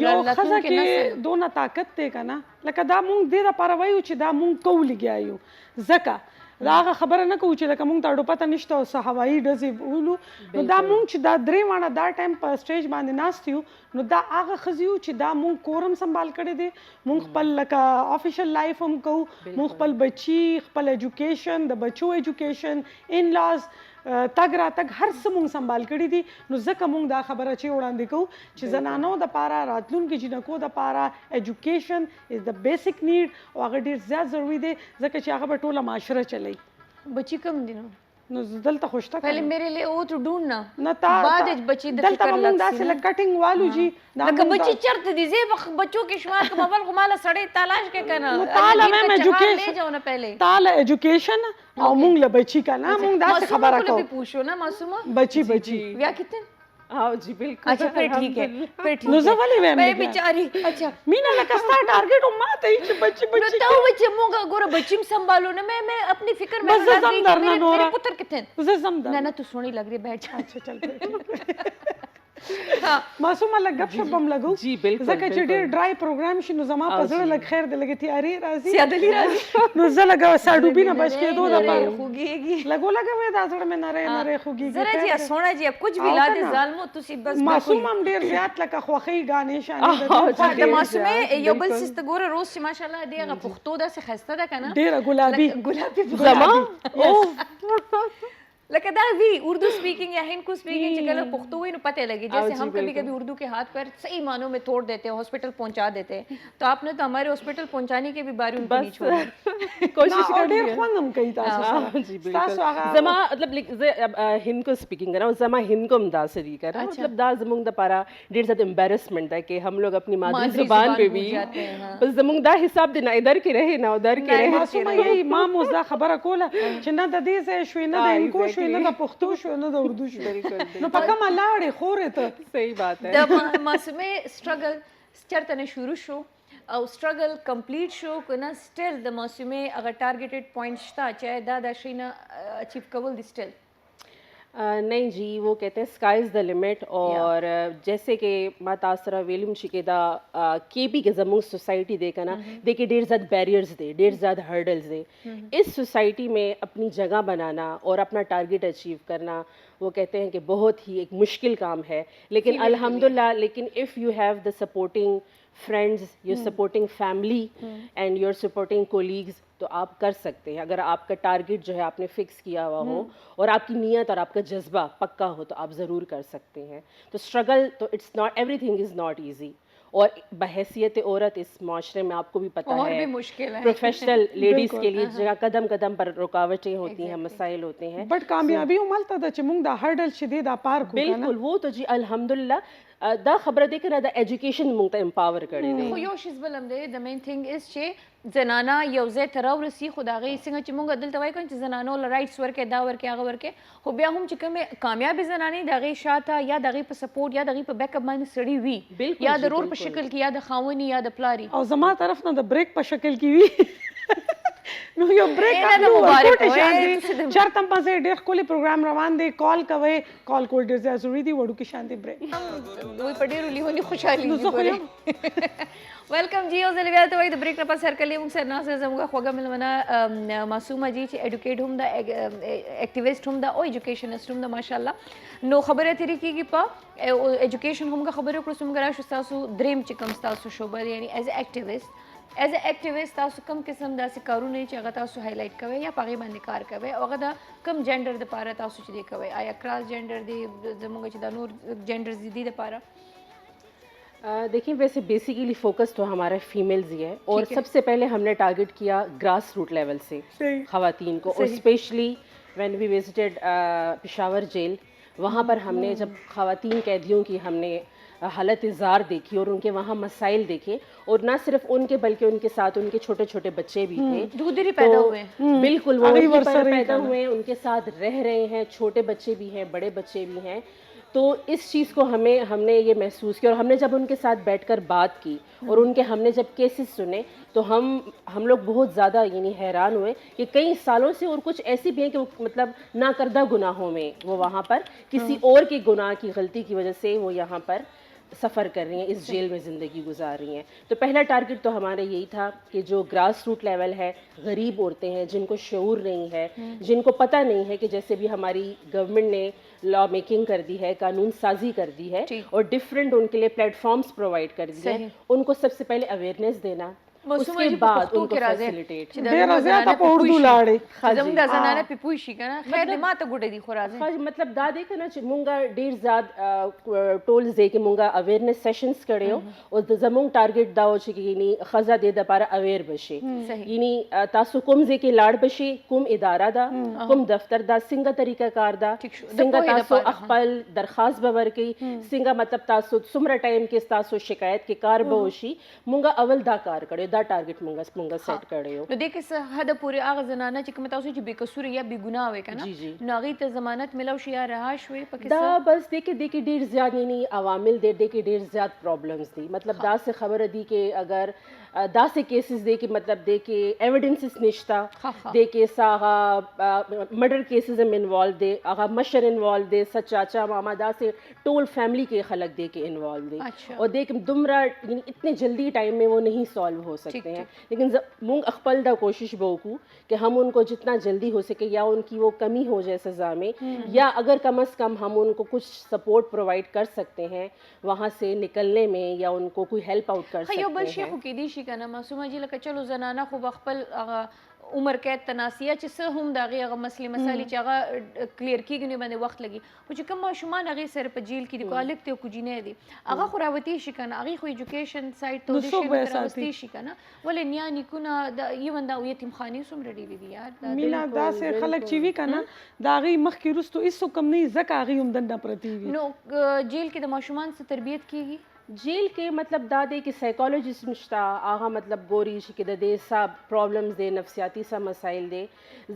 यो खजा के दोना ताकत ते का ना लका दा मूंग दे दा पारवायु چې دا مونږ کولی گیایو زکه دا هغه خبره نه کوو چې لکه مونږ ته اډو پته نشته او څه هوایي ډزې بولو نو دا مونږ چې دا درې واړه دا ټایم په سټیج باندې ناست یو نو دا هغه ښځې یو چې دا مونږ کورم سنبال کړی دی مونږ خپل لکه آفیشل لایف هم کوو مونږ خپل بچي خپل ایجوکیشن د بچو ایجوکیشن ان لاز تګ را تګ هر څه مونږ سنبال کړي دي نو ځکه مونږ دا خبره چې وړاندې کوو چې زنانو د پاره راتلونکي جنکو د پاره ایجوکیشن از د بیسیک نیډ او هغه ډېر زیات ضروري دی ځکه چې هغه به ټوله معاشره چلی. بچی کم دي نو دلته خوشته पहले मेरे लिए वो तो ढूंढना न ता बाद बच्ची द دلته फिकर مونږ लग داسې لکه کټینګ والو جی لکه بچی چرته دي زی بچوں کے شمار کا موبائل کو مالا سڑے تلاش کے کنا تعالی میں ایجوکیشن لے جاؤ نا پہلے تعالی ایجوکیشن او مونږ له بچی کا نه مونږ داسې خبره کو کوو بھی پوچھو نا معصومہ بچی یا کتنے हाँ जी बिल्कुल. अच्छा फिर ठीक है फिर ठीक نو زه ولې وایم मैं बेचारी अच्छा مینا لکه ستا ټارګټ او ما ته چې بچی تو بچے مونگا گورا بچیم سنبھالو نا میں اپنی فکر میں بس زم درنا نورا میرے پتر کتنے زه زم در نا تو سونی لگ رہی بیٹھ اچھا چل معصومه لګ غب شپ بم لګو جی بالکل زکه چې ډیر ډرای پروګرام شي نو زما په زړه لګ خیر د لګ تیاری راځي سیادلی راځي نو زه لګ ساډو بینه بچ کې دوه دپاره خوږیږي لګو لګوي دا زړه مې نری خوږیږي ذرا جی سونا جی کچھ بھی لا دے ظالمو تسی بس معصوم هم ډیر زیات لکه خوخی غانې شانې د معصومه یو بل سیست ګوره روز چې ماشاءالله دی هغه پښتو دا څه خسته ده کنه ډیر ګلابي زما لکه دا وی اردو स्पीकिंग या हिंदी स्पीकिंग چې کله پښتو وي نو پته لګي جیسے हम कभी कभी उर्दू के हाथ पैर सही मानों में तोड़ देते हैं हॉस्पिटल पहुंचा देते हैं तो आपने तो हमारे हॉस्पिटल पहुंचाने के भी बारी उनको नहीं छोड़ी कोशिश कर ډیر خوندم کوي تاسو जी बिल्कुल زما मतलब हिंद को स्पीकिंग करना زما हिंद को مداثری کرنا मतलब دا زمونږ د پاره ډیر زیات امبیرسمنٹ ہے کہ हम لوگ اپنی مادری زبان پہ بھی بس زمونږ دا حساب دی نه ادھر کې رہے نه ادھر کې رہے معصومه یې ما موږ دا خبره کوله چې نه د دې ځای شوې نه د انکو شوې نه د پښتو شوې نه د اردو شوې نو په کومه لاړې خورې ته صحیح بات ہے د معصومه سټرګل چرته نه شروع شو او سټرګل کمپلیټ شو کنه سټیل د معصومه اگر ټارګټډ پوینټ شته چې دا شینه اچیو کول دي سټیل नहीं जी वो कहते हैं स्काई इज़ द लिमिट और जैसे कि मातासरा वेलम शिकेदा के भी के जमूंग सोसाइटी देखा ना देखिए ढेर ज़्यादा बैरियर्स दे ढेर ज़्यादा हर्डल्स दे इस सोसाइटी में अपनी जगह बनाना और अपना टारगेट अचीव करना वो कहते हैं कि बहुत ही एक मुश्किल काम है लेकिन अल्हम्दुलिल्लाह लेकिन if you have the supporting friends your supporting family and your supporting colleagues तो आप कर सकते हैं अगर आपका टारगेट जो है आपने फिक्स किया हुआ हो और आपकी नीयत और आपका जज्बा पक्का हो तो आप ज़रूर कर सकते हैं तो स्ट्रगल तो it's not everything is not easy और बहैसियत औरत इस माशरे में आपको भी पता है मुश्किल है प्रोफेशनल लेडीज़ के लिए जगह कदम कदम पर रुकावटें होती हैं मसाइल होते हैं बट कामयाबी उमलता द چې موږ د هرډل شدید پار کو बिल्कुल वो तो जी अल्हम्दुलिल्लाह دا خبره دی کنه د ایجوکیشن مونږ ته امپاور کړي دي خو یو شیز بل هم دی د مین تھنگ از چې زنانه یو ځای ته راورسي خو د هغې څنګه چې مونږ دلته وایو چې زنانو له رایټس ورکړي دا ورکړي هغه ورکړي خو بیا هم چې کومې کامیابې زنانې د هغې شاته یا د هغې په سپورټ یا د هغې په بیک اپ باندې سړي وي یا د رور په شکل کې یا د خاوني یا د پلاري او زما طرف نه د بریک په شکل کې وي یو بریک نه د مبارک وای چرته پسې ډېر ښکلی پروګرام روان دی کال کوئ کال کول ډېر زیات ضروري دی وړو کې شان دی بریک دوی په ډېرو لیونی خوشحالي ویلکم جی او زه بیا ته وایي د بریک نه پس هرکلی موږ سره ناست زموږ خوږه مېلمنه معصومه جي چې ایډوکیټ هم ده اکټیویسټ هم ده او ایجوکیشنسټ هم ده ماشاءالله نو خبره ترې کېږي په ایجوکیشن هم خبرې وکړو چې موږ راشو ستاسو دریم چې کوم ستاسو شعبه دی یعنی ایز ا اکټیویسټ تاسو کوم قسم داسې کارونه چې هغه تاسو هایلایټ کوئ یا په هغې باندې کار کوئ او هغه د کوم جنډر دپاره تاسو چې دی کوئ آیا کراس جنډر دی زموږ چې دا نور جنډرز دي دپاره देखिए वैसे बेसिकली फोकस तो हमारा फीमेल्स ही है और सबसे पहले हमने टारगेट किया ग्रास रूट लेवल से ख़वातीन को और specially when we visited Peshawar jail वहाँ पर हमने जब ख़वातीन कैदियों की हमने हालत इज़ार देखी और उनके वहाँ मसाइल देखे और ना सिर्फ उनके बल्कि उनके साथ उनके छोटे छोटे बच्चे भी थे दूधरी पैदा हुए बिल्कुल वो पैदा हुए हैं उनके साथ रह रहे हैं छोटे बच्चे भी हैं बड़े बच्चे भी हैं तो इस चीज़ को हमने ये महसूस किया और हमने जब उनके साथ बैठकर बात की और उनके हमने जब केसेस सुने तो हम लोग बहुत ज़्यादा यानी हैरान हुए कि कई सालों से और कुछ ऐसी भी हैं कि मतलब नाकर्दा गुनाहों में वो वहाँ पर किसी और के गुनाह की गलती की वजह से वो यहाँ पर सफ़र कर रही हैं इस जेल में ज़िंदगी गुजार रही हैं तो पहला टारगेट तो हमारा यही था कि जो ग्रास रूट लेवल है गरीब औरतें हैं जिनको शऊर नहीं है जिनको पता नहीं है कि जैसे भी हमारी गवर्नमेंट ने लॉ मेकिंग कर दी है कानून साजी कर दी है और डिफरेंट उनके लिए प्लेटफॉर्म्स प्रोवाइड कर दिए हैं उनको सबसे पहले अवेयरनेस देना उसके बाद उनको फैसिलिटेट ډېره زیاته په اردو لاړې زموږ د زنانه پې پوه شي که نه خیر د ما ته ګوډه دي خو راځئ मतलब دا دی که نه چې مونږ ډېر زیات ټولز دی کې مونږ اویرنس سیشنز کړی او زموږ ټارګېټ دا و چې یعنی ښځه دې دپاره اویر بشي یعنی تاسو کوم ځای کې لاړ بشي کوم اداره ده کوم دفتر ده څنګه طریقه کار ده څنګه تاسو خپل درخواست به ورکوي څنګه مطلب تاسو څومره ټایم کې ستاسو شکایت کې کار به وشي مونږ اول دا کار کړی دا ټارګېټ مونږ سیټ کړی و نو دې کې څه حده پورې هغه زنانه چې کوم تاسو چې بې قصوره یا بې ګناه وي که نه نو هغې ته ضمانت میلاو شي یا رها شوې پکې دا بس دې کې ډېر زیات یعنی عوامل دی دې کې ډېر زیات پرابلمز دي مطلب داسې خبره دي کې اگر داسې کیسز دی کې مطلب دی کې ایویډنسز نشته دی کې هغه مرډر کیسز هم انوالو دی هغه مشر انوالو دی څه چاچا ماما داسې ټول فیملی کې خلک دی کې انوالو دی اور دی کې دومره یعنی اتنے جلدی ٹائم میں وہ نہیں سالو ہو سکتے ہیں لیکن مونږ خپل دا کوشش به وکړو کہ ہم ان کو جتنا جلدی ہو سکے یا ان کی وہ کمی ہو جائے سزا میں یا اگر کم از کم ہم ان کو کچھ سپورٹ پرووائڈ کر سکتے ہیں وہاں سے نکلنے میں یا ان کو کوئی هیلپ آؤٹ کر سکتے ہیں بل شي خو کېدی شي که نه معصومه جي لکه چلو زنانه خو به خپل عمر قید تناسیه چې څه هم د هغې هغه مسلې مسایلې چې هغه کلیر کېږي نو باندې وخت لګي خو چې کوم ماشومان هغې سره په جیل کې دي کو هلک دی او کوجینی دی هغه خو راوتی شي که نه هغې خو ایجوکیشن سایډ ته د شی راوستی شي که نه ولې نیا نیکونه ایون دا یتیمخانې څومره ډېرې دي یار مینا داسې خلک چې وي که نه د هغې مخکې وروستو هېڅوک هم نه وي ځکه هغې هم دننه پرتې وي نو جیل کې د ماشومان څه تربیت کېږي जेल के मतलब दा दे कि साइकोलॉजिस्ट नश्ता आगा मतलब गोरी कि दे सा प्रॉब्लम्स दे नफसियाती सा मसाइल दे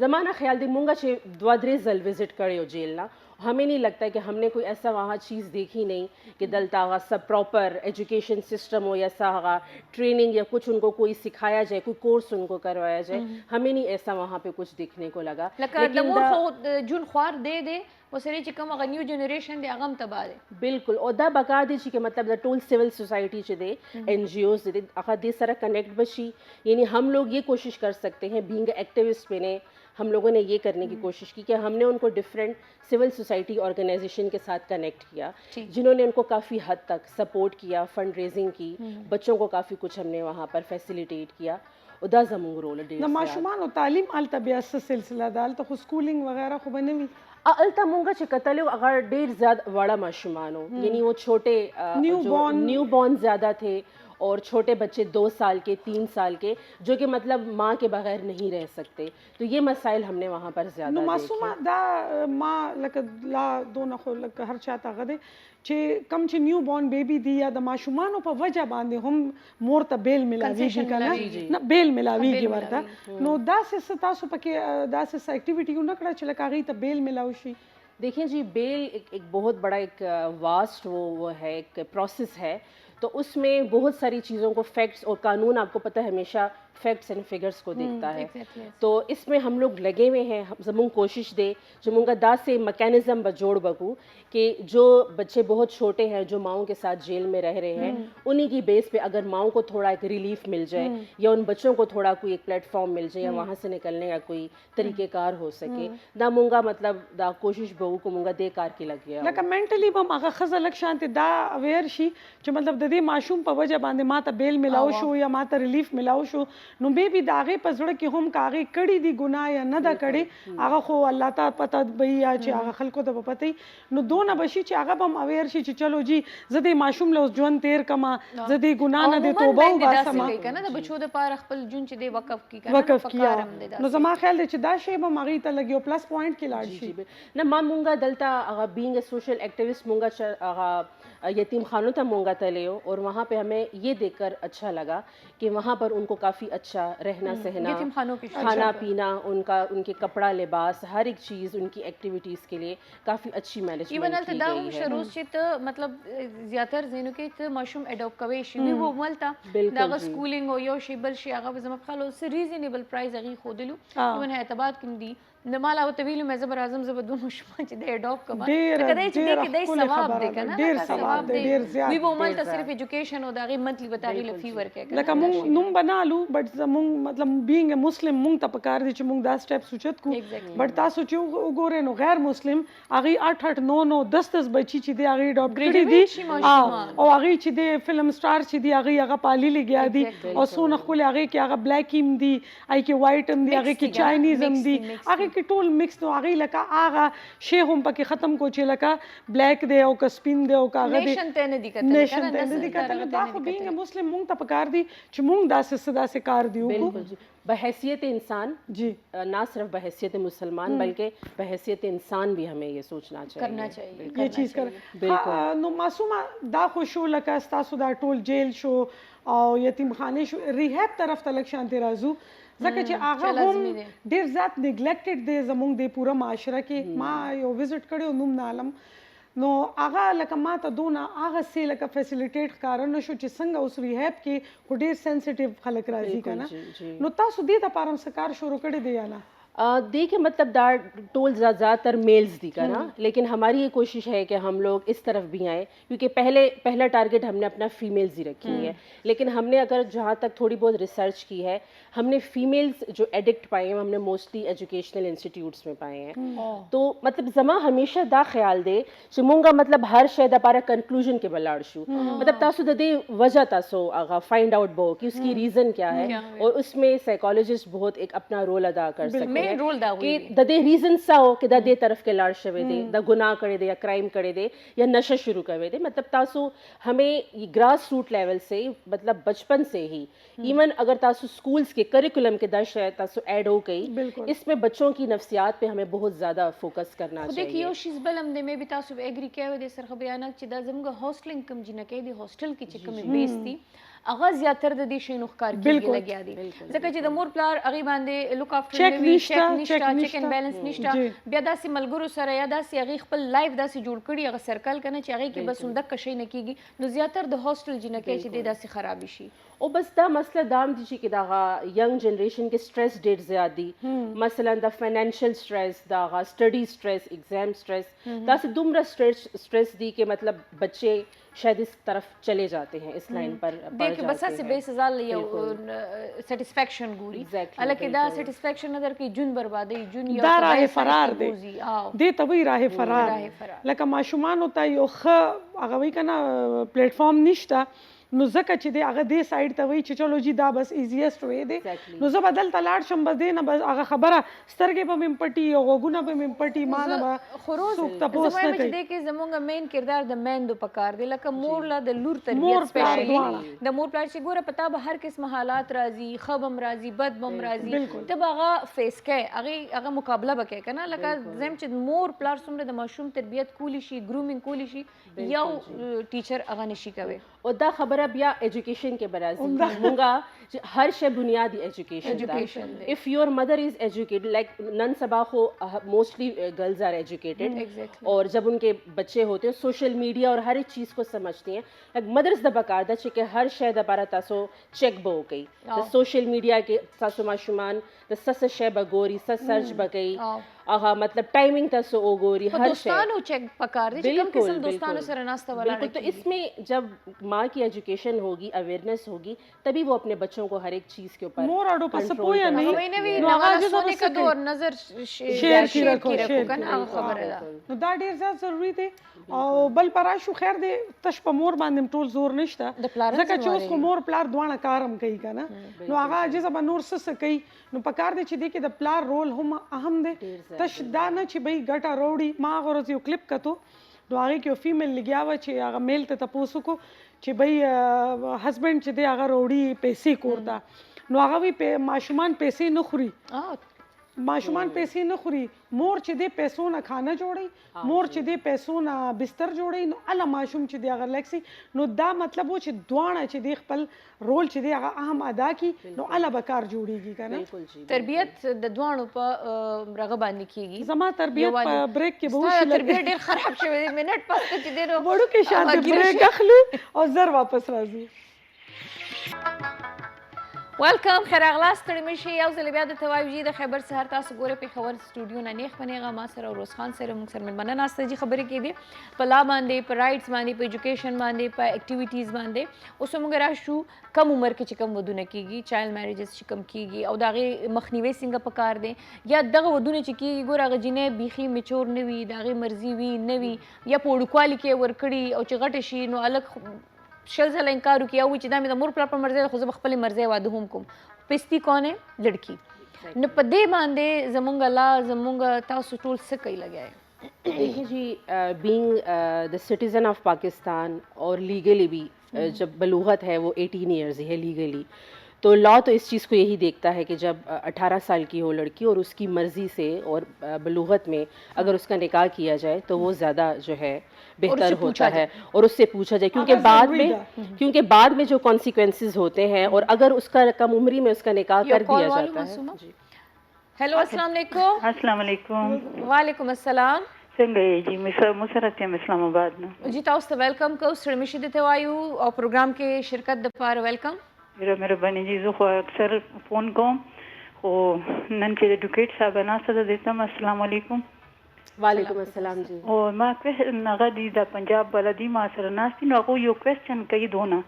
ज़माना ख्याल दे मुंगा छे द्वादरे जल विजिट करे हो जेल ना हमें नहीं लगता है कि हमने कोई ऐसा वहाँ चीज़ देखी नहीं कि दलता सब प्रॉपर एजुकेशन सिस्टम हो या सा ट्रेनिंग या कुछ उनको कोई सिखाया जाए कोई कोर्स उनको करवाया जाए हमें नहीं ऐसा वहाँ पे कुछ देखने को लगा जून ख्वार दे वो सरे چې کوم هغه نیو جنریشن دی هغه هم تباه دی بالکل او دا بقا دي چې مطلب د ټول سیول سوسائٹی چې دی این جی اوز دي هغه دې سره کنیکٹ بشي یعنی हम लोग ये कोशिश कर सकते हैं बीइंग एक्टिविस्ट में हम लोगों ने ये करने की कोशिश की कि हमने उनको डिफरेंट सिविल सोसाइटी ऑर्गेनाइजेशन के साथ कनेक्ट किया जिन्होंने उनको काफ़ी हद तक सपोर्ट किया फंड रेजिंग की बच्चों को काफ़ी कुछ हमने वहाँ पर फैसिलिटेट किया دا زموږ رول دی د ماشومانو تعلیم هلته بیا څه سلسله ده هلته خو سکولینګ وغیرہ خو به نه وي هلته مونږ چې کتلې اگر ډېر زیات وړه ماشومان ہو یعنی وہ چھوٹے نیو بورن زیادہ تھے اور چھوٹے بچے 2 سال کے 3 سال کے جو کہ مطلب ماں کے بغیر نہیں رہ سکتے تو یہ مسائل ہم نے وہاں پر زیادہ نو معصومه دا ما لکه لا دونه خو لکه هر چاته غده چې کم چې نیو بورن بیبي دی یا د ماشومانو په وجه باندې هم مور ته بیل ملاویږي کنه نه بیل ملاویږي ورته نو داسې څه تاسو پکې داسې څه اکټیویټي نه کړه چې لکه هغې ته بیل ملاو شي دیکھیں جی بیل ایک بہت بڑا ایک واسٹ وہ ہے ایک پروسیس ہے तो उसमें बहुत सारी चीज़ों को फैक्ट्स और कानून आपको पता है हमेशा फैक्ट्स एंड फिगर्स को देखता है। तो इसमें हम लोग लगे हुए हैं, जमूंग कोशिश दे जमूंगा दा से मैकेनिज्म बजोड़ बकू कि जो बच्चे बहुत छोटे हैं जो माओं के साथ जेल में रह रहे हैं उन्हीं की बेस पे अगर माओं को थोड़ा एक रिलीफ मिल जाए या उन बच्चों को थोड़ा कोई एक प्लेटफॉर्म मिल जाए या वहाँ से निकलने का कोई तरीक़ेकार हो सके दा मूंगा मतलब दा कोशिश बहू को मूंगा दे कार की लग गया लका मेंटली बम आगा खज़ अलग शांति दा अवेयर शी जो मतलब द दे माशूम पे वजह बांधे माता बेल मिलाओ शो या माता रिलीफ मिलाओ शो नो बेबी दागे पर जड़ कि हम कागे कड़ी दी गुनाह या न दा कड़ी आगा खो अल्लाह ता पता भैया चे आगा खलको तो पता ही नो दो ना बशी चे आगा बम अवेयर शी चे चलो जी जदे माशूम लो जवन तेर कमा जदे गुनाह न दे तौबा उ बासमा कना द बच्चों द पार खपल जुन चे दे वकफ की वकफ किया नो जमा ख्याल दे चे दा शे बम आगी ता लगियो प्लस पॉइंट की लाड शी ना मां मूंगा दलता आगा बीइंग अ सोशल एक्टिविस्ट मूंगा आगा यतीम खानों तक मूंगा तले और वहाँ पे हमें ये देखकर अच्छा लगा कि वहाँ पर उनको काफ़ी अच्छा रहना सहना खाना पीना उनका उनके कपड़ा लिबास हर एक चीज़ उनकी एक्टिविटीज़ के लिए काफ़ी अच्छी मैनेजमेंट की गई है। शुरू से तो मतलब ज़्यादातर ज़ेनु के तो मशरूम एडॉप्ट कवे शी वो मलता दागा स्कूलिंग हो यो शिबल शी आगा बजम खालो से रीजनेबल प्राइस अगी खोदलू वन है तबाद किंदी नमाला तवील में ज़बर आज़म ज़बर दोनों शुमा चे दे एडॉप्ट कमा कदे चे दे के दे सवाब दे कना देर सवाब दे देर ज्यादा वी वो मलता सिर्फ एजुकेशन हो दागी मंथली बतागी ले फीवर के लका मुंग नुम बना लू बट मुंग मतलब बीइंग ए मुस्लिम मुंग त पकार दी च मुंग दा स्टेप सुचत को बट ता सोचो गोरे नो गैर मुस्लिम आगी 8 8 9 9 10 10 बच्ची ची दे आगी अडॉप्ट करी दी और आगी ची दे फिल्म स्टार ची दी आगी आगा पाली ले गया दी और सोना खोले आगी के आगा ब्लैक इम दी आई के वाइट इम दी आगी के चाइनीज इम दी आगी के टोल मिक्स तो आगी लका आगा शे हम पके खत्म को चे लका ब्लैक दे और कस्पिन दे और कागा दे नेशन तेने दिक्कत नेशन तेने दिक्कत दा को बीइंग ए मुस्लिम मुंग त पकार दी च मुंग दा से सदा से कार दी बिल्कुल जी बहैसियत इंसान जी ना सिर्फ बहैसियत मुसलमान बल्कि बहैसियत इंसान भी हमें ये सोचना चाहिए करना चाहिए ये चीज़ कर नो मासूमा दा खुशो लका स्तासु दा टोल जेल शो और यतीम खाने शो रिहैब तरफ तलक शांति राजू जके चे आगा हम देर जात नेग्लेक्टेड दे जमुंग दे पूरा माशरा के मां यो विजिट करे नुम नालम नो आगा लका मा त दोना आगा से लका फैसिलिटेट कारण शो चे संग उस रिहैब के को डेर सेंसिटिव खलक राजी kana नो तासु दे ता पारम सकार शुरू करे दे याना देखिए मतलब दार टोल ज़्यादातर मेल्स दी का ना लेकिन हमारी ये कोशिश है कि हम लोग इस तरफ भी आए क्योंकि पहला टारगेट हमने अपना फीमेल्स ही रखी है लेकिन हमने अगर जहाँ तक थोड़ी बहुत रिसर्च की है हमने फीमेल्स जो एडिक्ट पाए हैं हमने मोस्टली एजुकेशनल इंस्टीट्यूट्स में पाए हैं तो मतलब जमा हमेशा दा ख्याल दे चिमूंगा मतलब हर शय पारा कंक्लूजन के बलाड़शू मतलब तासु दे वजह तासो आगा फाइंड आउट बो कि उसकी रीज़न क्या है और उसमें साइकोलॉजिस्ट बहुत एक अपना रोल अदा कर सकते हैं रोल दा कि दे रीजन साओ कि दे तरफ के लाड़ शवे दे द गुनाह करे दे या क्राइम करे दे या नशा शुरू करे दे मतलब तासु हमें ये ग्रास रूट लेवल से मतलब बचपन से ही इवन अगर तासु स्कूल्स के करिकुलम के दश है तासु ऐड हो गई इसमें बच्चों की नफ्सियात पे हमें बहुत ज्यादा फोकस करना चाहिए देखिए शिजबल हमने में भी तासु एग्री किया हुआ दे सर खबरियाना चिदा जमगा हॉस्टलिंग कम जिना के दी हॉस्टल की चिकम में बेस्ती आगाज ज्यादातर द देश नुखकार की लग दी जका जे द मोर प्लार अगी बांदे लुक आफ्टर चेक निश्ता चेक एंड बैलेंस निश्ता बेदा से मलगुरु सरे यादा से अगी खपल लाइफ दा से जुड़ कड़ी अगर सर्कल करना चाहिए कि बस उनदक कशई न कीगी नो ज्यादातर द हॉस्टल जिना के जे दा से खराबी शी ओ बस दा मसला दाम दी कि दागा यंग जनरेशन के स्ट्रेस डेट ज्यादा मसलन the financial stress Daga study stress exam stress दा से दुमरा स्ट्रेस दी के मतलब बच्चे शायद इस तरफ चले जाते हैं इस लाइन पर देख बस से बेसजा लियो सेटिस्फेक्शन गुरी हालांकि दा सेटिस्फेक्शन अदर की जुन बर्बादी जुन यो दा राह फरार दे तभी राह फरार लका माशुमान होता यो ख अगवई कना प्लेटफॉर्म निश्ता नो जका ची दे अगर दे साइड तवई ची चलो जी दा बस इजीएस्ट वे दे नो ज बदल तलाड़ शम बस दे ना बस अगर खबरा स्तरगे पे मिंपटी ओ गुना पे मिंपटी माना बा खरोज सुक्ता पोस्ट न कई दे के जमोंगा मेन किरदार द मैन दो पकार दे लका मोरला द लूर तरबियत स्पेशली द मोर प्लाट ची गोरा पता बा हर किस्म हालात राजी खबम राजी बदबम राजी तब अगर फेस के अगर मुकाबला बके कना लका जेम ची मोर प्लाट सुमरे द मशरूम तरबियत coolie she grooming coolie she या टीचर अगर निशी कवे और दा खबर मरब या एजुकेशन के बराजी होगा हर शे बुनियादी education if your mother is educated like नन सबा को मोस्टली गर्ल्स आर एजुकेटेड और जब उनके बच्चे होते हैं सोशल मीडिया और हर एक चीज़ को समझती हैं लाइक मदर्स द बकायदा कि हर शे दबारा तासो चेक बो गई सोशल मीडिया के तासो माशुमान द सस शे बगोरी सस सर्च बगई आहा मतलब टाइमिंग तसो ओ गोरी हर शे दोस्तानो चेक पकार दे कम किस्म दोस्तानो सर नाश्ता वाला बिल्कुल। तो इसमें जब माँ की एजुकेशन होगी अवेयरनेस होगी तभी वो अपने बच्चों को हर एक चीज़ के ऊपर मोर आडो पसपो या नहीं मैंने भी नवाज सोने का दो नजर शेयर की रखो कना खबर है नो दा ډیر زیات ضروری دی او بل پراشو خیر دی تش په مور باندې ټول زور نشته ځکه چې اوس خو مور پلار دوانه کارم کوي کنه نو هغه عجز به نور څه کوي نو پکار دی چې دی کې د پلار رول هم اهم دی تش دا نه چې بای ګټه روړي ما غوړ یو کلیپ کتو نو هغه کې فیمیل لګیا و چې هغه میل ته تاسو کو چې بای هسبند چې دی هغه روړي پیسې کوړتا نو هغه وی ماشومان پیسې نه خوري ماشومان پیسې نه خوري مور چې دی پیسو نه خانه جوړي مور چې دی پیسو نه بستر جوړي نو الله ماشوم چې دی هغه لکسي نو دا مطلب و چې دوانه چې دی خپل رول چې دی هغه اهم ادا کی نو الله بکار جوړيږي کنه تربیت د دوانو په رغه باندې کیږي زما تربیت په بریک کې به وشي تربیت ډیر خراب شوی دی منټ پس چې دی نو وړو کې شاته بریک اخلو او زر واپس راځو ویلکم خیر اغلاس ستړي مشي یو ځل بیا د توایو د خبر سهار تاسو ګوره په خبر سټوډیو نه نیخ بنېغه ما سره روز خان سره موږ سره ملمنه ناسته جی خبرې کې دي په لا باندې په رائټس باندې په ایجوکیشن باندې په اکټیویټیز باندې اوس موږ راشو کم عمر کې چې کم ودونه کیږي چایلډ میریجز چې کم کیږي او داغه مخنیوي څنګه پکار دي یا دغه ودونه چې کیږي ګوره هغه جنې بیخي میچور نه وي داغه مرزي وي نه وي یا په وړوکوالي کې ورکړي او چې غټ شي نو الګ شل ځله انکار وکړي او چې دا مې د مور پلار په مرزي خو زه خپل مرزي واده هم کوم پستی کون ہے لڑکی نو په دې باندې زمونږ لا زمونږ تاسو ټول څه کوي لګیا ہے देखिए जी being the citizen of Pakistan और लीगली भी जब बलूगत है वो 18 ईयर्स है लीगली तो लॉ तो इस चीज़ को यही देखता है कि जब 18 साल की हो लड़की और उसकी मर्ज़ी से और बलूगत में अगर उसका निकाह किया जाए तो वो ज़्यादा जो है बेहतर होता है और उससे पूछा जाए क्योंकि बाद में जो कॉन्सिक्वेंसेस होते हैं और अगर उसका कम उम्री में उसका निकाह कर दिया जाता है। हेलो अस्सलाम वालेकुम। अस्सलाम वालेकुम। वालेकुम अस्सलाम। څنګه یې جی مسرت یم اسلام آباد نه جی تاسو ته ویلکم کو سرمشي د توایو او پروګرام کې شرکت د پاره ویلکم ډیره مهرباني جی زه خو اکثر فون کوم خو نن چې د ډوکیټ صاحب ناسته ده دیتم السلام علیکم وعلیکم السلام جی او ما هغه دی د پنجاب بلدي ما سره ناستي نو هغه یو کوېسچن کوي دونه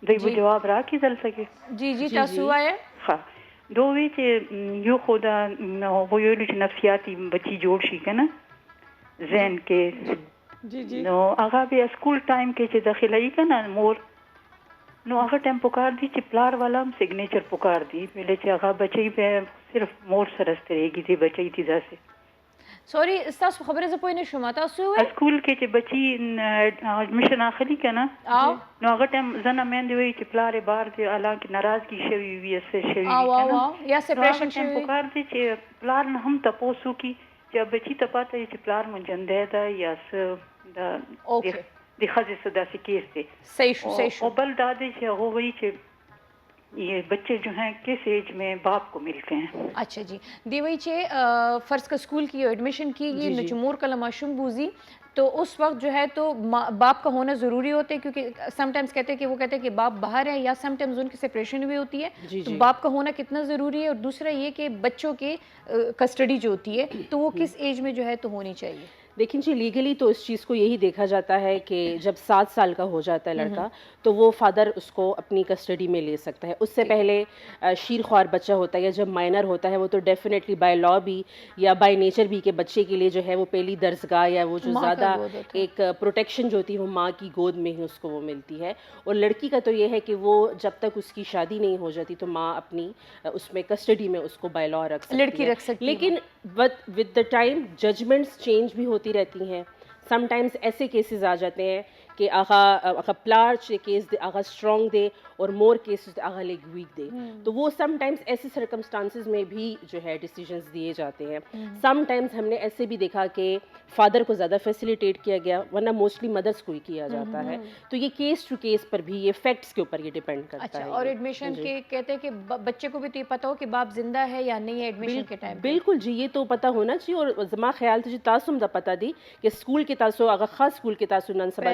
دوی به جواب راکړي دلته کې جی جی تاسو وایي ها دوی چې یو خو دا ویلو چې نفسیاتي بچي جوړ شي که نه ذهن کې جی جی نو هغه بیا سکول ټایم کې چې داخله‌ای که نه مور نو هغه ټایم پکار دی چې پلار والا هم سیګنیچر پکار دی پهلې چې هغه بچی به صرف مور سره سترېږي دی بچی دی داسې سوري تاسو خبره زه پوه نه شوم تاسو وایي سکول کې چې بچی اډمیشن اخلي که نه نو هغه ټایم زنه میندې وایي چې پلار یې بار دی حالانکې ناراضګي شوي وي یا څه شوي وي یا سپریشن شوي پکار دی چې پلار نه هم تپوس وکړي چې بچی ته پاته وي چې پلار مو ژوندی ده یا څه د ښځې څه داسې کیس دی صحیح شو اور بل دا دی چې هغه وایي چې یہ بچے جو ہیں کس ایج میں باپ کو ملتے ہیں اچھا جی دی وہی چھے فرض کا اسکول کی ایڈمیشن کی گئی نو جمہور کا لماشم بوزی تو اس وقت جو ہے تو باپ کا ہونا ضروری ہوتا ہے کیونکہ سم ٹائمز کہتے ہیں کہ وہ کہتے ہیں کہ باپ باہر ہے یا سم ٹائمز ان کی سپریشن بھی ہوتی ہے تو باپ کا ہونا کتنا ضروری ہے اور دوسرا یہ کہ بچوں کے کسٹڈی جو ہوتی ہے تو وہ کس ایج میں جو ہے تو ہونی چاہیے लेकिन जी लीगली तो इस चीज़ को यही देखा जाता है कि जब 7 साल का हो जाता है लड़का तो वो फादर उसको अपनी कस्टडी में ले सकता है। उससे पहले शीर ख्वार बच्चा होता है या जब माइनर होता है वो तो डेफिनेटली बाय लॉ भी या बाय नेचर भी के बच्चे के लिए जो है वो पहली दर्जगाह या वो जो ज़्यादा एक प्रोटेक्शन जो होती है वो माँ की गोद में ही उसको वो मिलती है। और लड़की का तो ये है कि वो जब तक उसकी शादी नहीं हो जाती तो माँ अपनी उसमें कस्टडी में उसको बाय लॉ रख सकती है। लेकिन with the time judgements change भी होती रहती हैं। समटाइम्स ऐसे केसेस आ जाते हैं कि आगा प्लार केस दे आगा स्ट्रॉन्ग दे और मोर केसेस अगर लेग वीक दे, तो वो समटाइम्स ऐसे सर्कमस्टांसेस में भी जो है डिसीजंस दिए जाते हैं। समटाइम्स हमने ऐसे भी देखा कि फादर को ज़्यादा फैसिलिटेट किया गया, वरना मोस्टली मदर्स को ही किया जाता है। तो ये केस टू केस पर भी, ये फैक्ट्स के ऊपर ये डिपेंड करता अच्छा, है। और एडमिशन के कहते हैं कि बच्चे को भी तो ये पता हो कि बाप जिंदा है या नहीं है एडमिशन के टाइम। बिल्कुल जी, ये तो पता होना चाहिए। और जमा ख्याल तुझे तासुम दा पता दी कि स्कूल के तासो अगर खास स्कूल के तासो नन सबा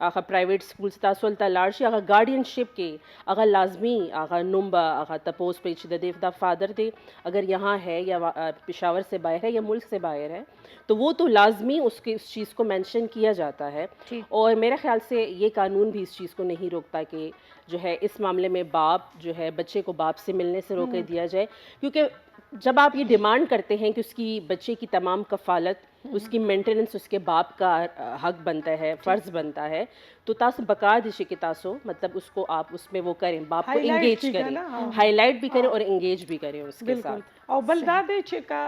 अगर प्राइवेट स्कूल से तासो अलता लार्शी अगर गार्डियनशिप के अगर लाजमी अगर नुम्बा अगर तपोस पे दे दा फादर दे अगर यहाँ है या पेशावर से बाहर है या मुल्क से बाहर है, तो वो तो लाजमी उसके उस चीज़ को मेंशन किया जाता है। और मेरे ख्याल से ये कानून भी इस चीज़ को नहीं रोकता कि जो है इस मामले में बाप जो है बच्चे को बाप से मिलने से रोके दिया जाए, क्योंकि जब आप ये डिमांड करते हैं कि उसकी बच्चे की तमाम कफ़ालत, उसकी मेंटेनेंस उसके बाप का हक बनता है, फ़र्ज़ बनता है, तो तासो बका दिशे के तासो मतलब उसको आप उसमें वो करें, बाप को इंगेज करें, हाईलाइट भी करें और इंगेज भी करें उसके साथ। और बलदादे का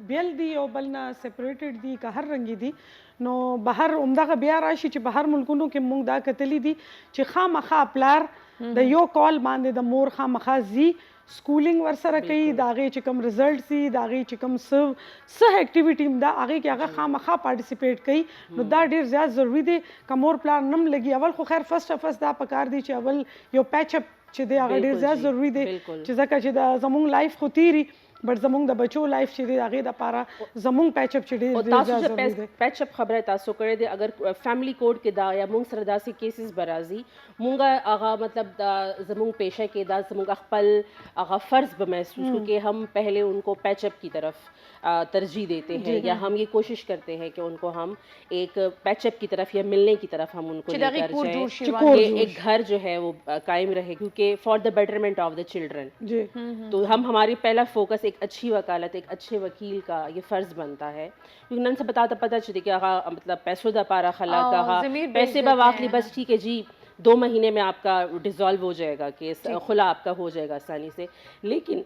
बेल दी और बलना सेपरेटेड दी का हर रंगी दी नो बहर उमदा का बिया राशि च बहर मुल्कुनो के मुंग दा कतली दी च खामखा प्लार द यो कॉल बांधे द मोर खामखा जी स्कूलिंग वरसरा कई दागे च कम रिजल्ट सी दागे च कम सह एक्टिविटी दा आगे के आगे खामखा पार्टिसिपेट कई नो दा ढेर ज्यादा जरूरी दे कमोर प्लार नम लगी अवल खो खैर फर्स्ट दा पकार दी च अवल यो पैचअप च दे आगे ढेर ज्यादा जरूरी दे च जका च दा जमुंग लाइफ खुतीरी बट जमुंग द बच्चों लाइफ च आगे द पारा जमुंग पैचअप च दे पैचअप खबर तासो करे दे अगर फैमिली कोड के दा या मुंग सरदासी केसेस बराजी मुंगा आगा मतलब जमुंग पेशा के दा जमुंग अखपल आगा फ़र्ज़ बमहसूस क्योंकि हम पहले उनको पैचअप की तरफ तरजीह देते हैं या हम ये कोशिश करते हैं कि उनको हम एक पैचअप की तरफ या मिलने की तरफ हम उनको लेकर जाएं, एक घर जो है वो कायम रहे, क्योंकि for the betterment of the children. तो हम हमारी पहला फोकस एक अच्छी वकालत, एक अच्छे वकील का ये फ़र्ज़ बनता है, क्योंकि नन से पता चले कि मतलब पैसों दा पारा खला का पैसे बवाकली बस ठीक है जी 2 महीने में आपका डिज़ोल्व हो जाएगा केस, खुला आपका हो जाएगा आसानी से। लेकिन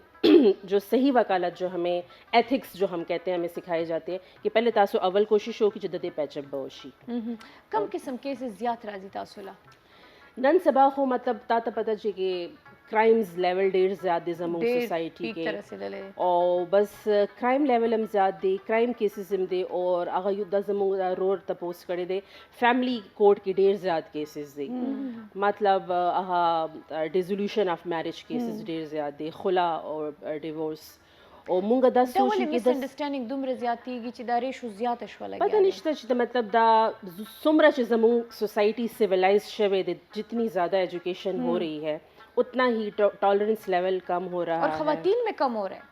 जो सही वकालत जो हमें एथिक्स जो हम कहते हैं हमें सिखाए जाते हैं कि पहले तासो अव्वल कोशिश हो कि जदते पैचअप बहोशी कम किस्म केसेस ज्यादा राजी तासुला नन सबा हो मतलब ता पता जी कि क्राइम्स लेवल ढेर ज़्यादा जमूं सोसाइटी के और बस क्राइम लेवल हम ज़्यादा क्राइम केसेस हम दे और अगर युद्ध जमूं रोड तपोस करे दे फैमिली कोर्ट के ढेर ज़्यादा केसेस दे मतलब डिसोल्यूशन ऑफ मैरिज केसेस ढेर ज़्यादा दे, खुला और डिवोर्स और मुंगा दा सोची की मिसअंडरस्टैंडिंग दुमरे ज्यादती की चिदारे शु ज्यादा शवाला पता नहीं च मतलब दा सुमरा च जमूं सोसाइटी सिविलाइज शवे दे जितनी ज़्यादा एजुकेशन हो रही है उतना ही टॉलरेंस लेवल कम हो रहा है और ख़वातीन में कम हो रहा है।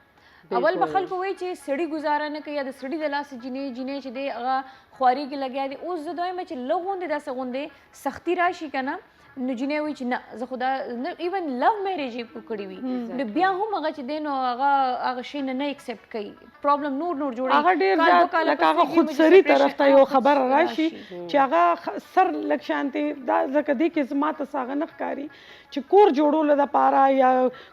अवल बखल को वही चीज़ सड़ी गुजारा न कि या सड़ी दला से जिने दे अगा ख्वारी की लगे दे उस जदोय में लोगों दे दस गोंदे सख्ती राशि का ना जिने हुई ना खुदा इवन लव मैरिज को कड़ी हुई न ब्याह हूं मगा च देनो आगा शीन न एक्सेप्ट कई प्रॉब्लम नूर जोड़ी आगा ढेर आगा खुद सरी तरफ ता यो खबर राशि च आगा सर लक्षांते दा जकदी के जमा तसागा नखकारी च कोर जोड़ो लदा पारा या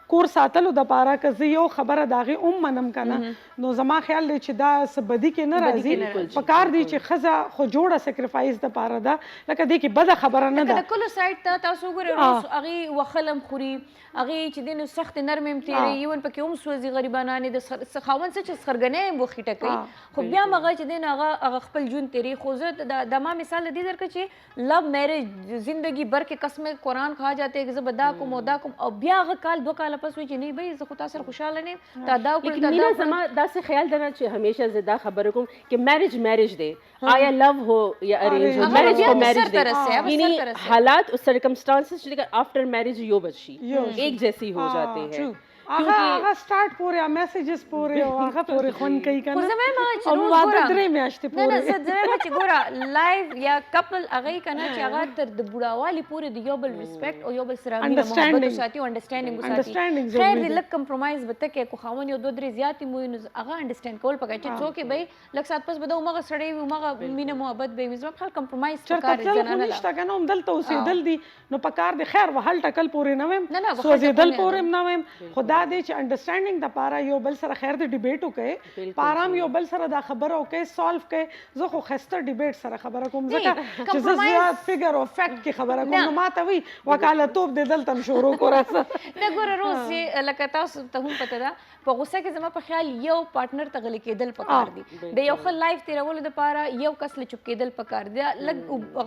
कोर सातल द पारा क यो खबर दागे मनम कना नो जमा ख्याल ले च दा सबदी के न राजी पकार दी च खजा खो जोड़ा सैक्रिफाइस द पारा दा लका दी की बदा खबर न दा कुल साइड तासो गोरे रोस अगी वखलम खुरी अगी च दिन सख्त नरम इम्तिरे इवन पके सोजी गरीबाना ने द खावन से सरगने वो खिटकई खो बिया मगा च दिन अगा खपल जून तेरी खोजत दमा मिसाल दी दर के लव मैरिज जिंदगी भर के कसम कुरान खा जाते हैं कि बदा को मोदा को अब बिया अगा काल दो काल आपस में नहीं भाई ज खुदा सर खुशहाल ने तादा को तादा जमा दा से ख्याल देना चाहिए हमेशा ज़्यादा खबर को कि मैरिज दे आया लव हो या अरेंज हो, मैरिज को मैरिज दे यानी हालात उस सर्कमस्टांसेस आफ्टर मैरिज यो बच्ची एक जैसी हो जाते हैं आगा स्टार्ट पूरे मैसेजेस पूरे आगा पूरे खून कई का ना वादरे में आश्ते पूरे ना जमे में गोरा लाइव या कपल अगई कना चागा तर द बुढ़ावाली पूरे द योबल रिस्पेक्ट और योबल सरामी मोहब्बत साथी अंडरस्टैंडिंग साथी खैर द लक कंप्रोमाइज बत के को खावन यो दोदरी ज्यादा मुइन आगा अंडरस्टैंड कोल पका चो के भाई लक साथ पास बदा उमा सड़े उमा मीना मोहब्बत बे मिस खाल कंप्रोमाइज कर जना ना निश्ता का ना दल तो उसे दल दी نو پکار دی خیر وهل ټکل پورې نه ویم نه، نه، وهل سوځېدل ټکل نه پورې نه ویم خدا دې چې انډرسټانډینګ د پاره یو بل سره خیر د ډیبیټ وکړي پارام یو بل سره دا خبره وکړي سالو کړي زه خو خسته ډیبیټ سره خبره کوم ځکه چې زه زیات فګر او فیکټ کې خبره کوم نو ماته وی وکالتوب دې دلته شروع کوراسه نه ګوره روز لکه تاسو ته هم پته ده په غوسه کې زما په خیال یو پارټنر ته غلی کېدل پکار دي د یو ښه لایف تیرولو دپاره یو کس له چوپ کېدل پکار دي لږ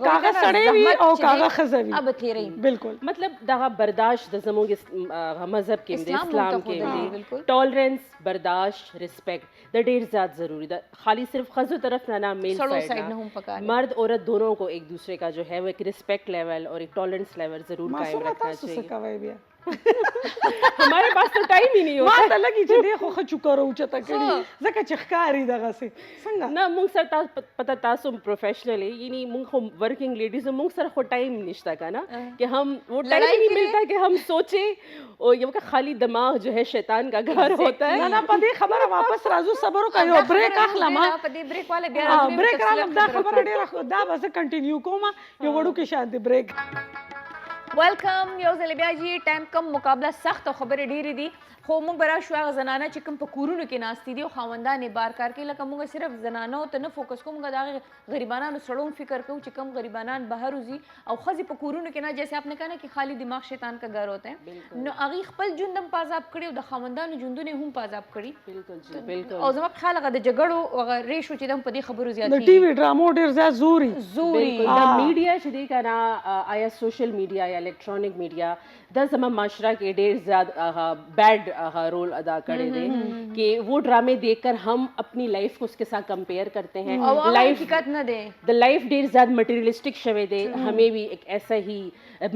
کاغه سړی وي او کاغه ښځه وي اب تیرې بالکل मतलब दगा बर्दाश्त द زموږ مذهب کې د اسلام کې دی टॉलरेंस बर्दाश्त रिस्पेक्ट د ډیر زیات ضروری ده خالی صرف خزو طرف نه میل سائड نه هم پکار मर्द औरत दोनों को एक दूसरे का जो है वो एक रिस्पेक्ट लेवल और एक टॉलरेंस लेवल जरूर कायम रखना चाहिए हमारे पास तो टाइम ही नहीं होता ما ته لګي چې دی خو خچو کرو چته کړي ځکه چې ښکاری دغه سي څنګه ना موږ سره تاسو پته تاسو प्रोफेशनली यानी موږ خو ورकिंग لیڈیز موږ سره خو ټایم نشتا کنه کہ हम वो टाइम नहीं मिलता कि हम सोचे और ये का खाली दिमाग जो है शैतान का घर होता है نه نه په دې خبره واپس راځو صبر وکړه یو بریک اخلم په دې بریک والا بیا راځي بریک راځم دا خبره ډیره دا به زه کنټینیو کوم یو وړو کې شاید بریک ویلکم یو ځل بیا جی ټایم کم مقابله سخت او خبرې ډېرې دي خو موږ به راشو هغه زنانه چې کوم په کورونو کې ناستې دي او خاوندان یې بار کار کوي لکه موږ صرف زنانو ته نه فوکس کوو موږ د هغې غریبانانو سړو هم فکر کوو چې کوم غریبانان بهر وځي او ښځې په کورونو کې نه جیسے آپ نے کہا نا کہ خالی دماغ شیطان کا گھر ہوتا ہے نو هغې خپل ژوند هم پازاب کړي او د خاوندانو ژوندونه یې هم پازاب کړي بالکل جی بالکل او زما په خیال هغه د جګړو هغه ریشو چې ده هم په دې خبرو د زیاتېږي ټي وي ډرامو ډیر زیات زوري د میډیا چې دی کنه آیا سوشل میډیا یا الیکټرانک میډیا د زما معاشره کې ډیر زیات بیڈ رول ادا کړی دی کہ وہ ڈرامے دیکھ کر ہم اپنی لائف کو اس کے ساتھ کمپیئر کرتے ہیں لائف حقیقت نہ دے دا لائف ډیر زیاد مٹیریلسٹک شوے دے ہمیں بھی ایک ایسا ہی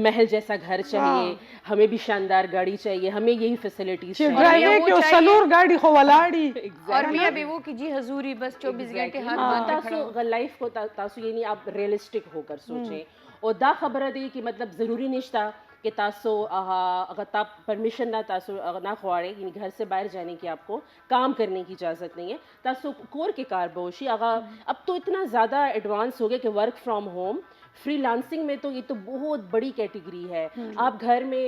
محل جیسا گھر چاہیے ہمیں بھی شاندار گاڑی چاہیے ہمیں یہی فیسلٹیز چې ډرایوي کې سلور گاڑی خو ولاړی اور میاں بیوو کی جی حضوری بس 24 گھنٹے ہر بات تاسو لائف کو تاسو یعنی آپ ریئلسٹک ہو کر سوچیں اور دا خبر دی کہ مطلب ضروری نشتا کہ تاسو اگر تاب پرمیشن نہ تاسو نہ خواڑے یعنی گھر سے باہر جانے کی آپ کو کام کرنے کی اجازت نہیں ہے تاسو کور کے کار بوشی اب تو اتنا زیادہ ایڈوانس ہو گیا کہ ورک فرام ہوم فری لانسنگ میں تو یہ تو بہت بڑی کیٹیگری ہے آپ گھر میں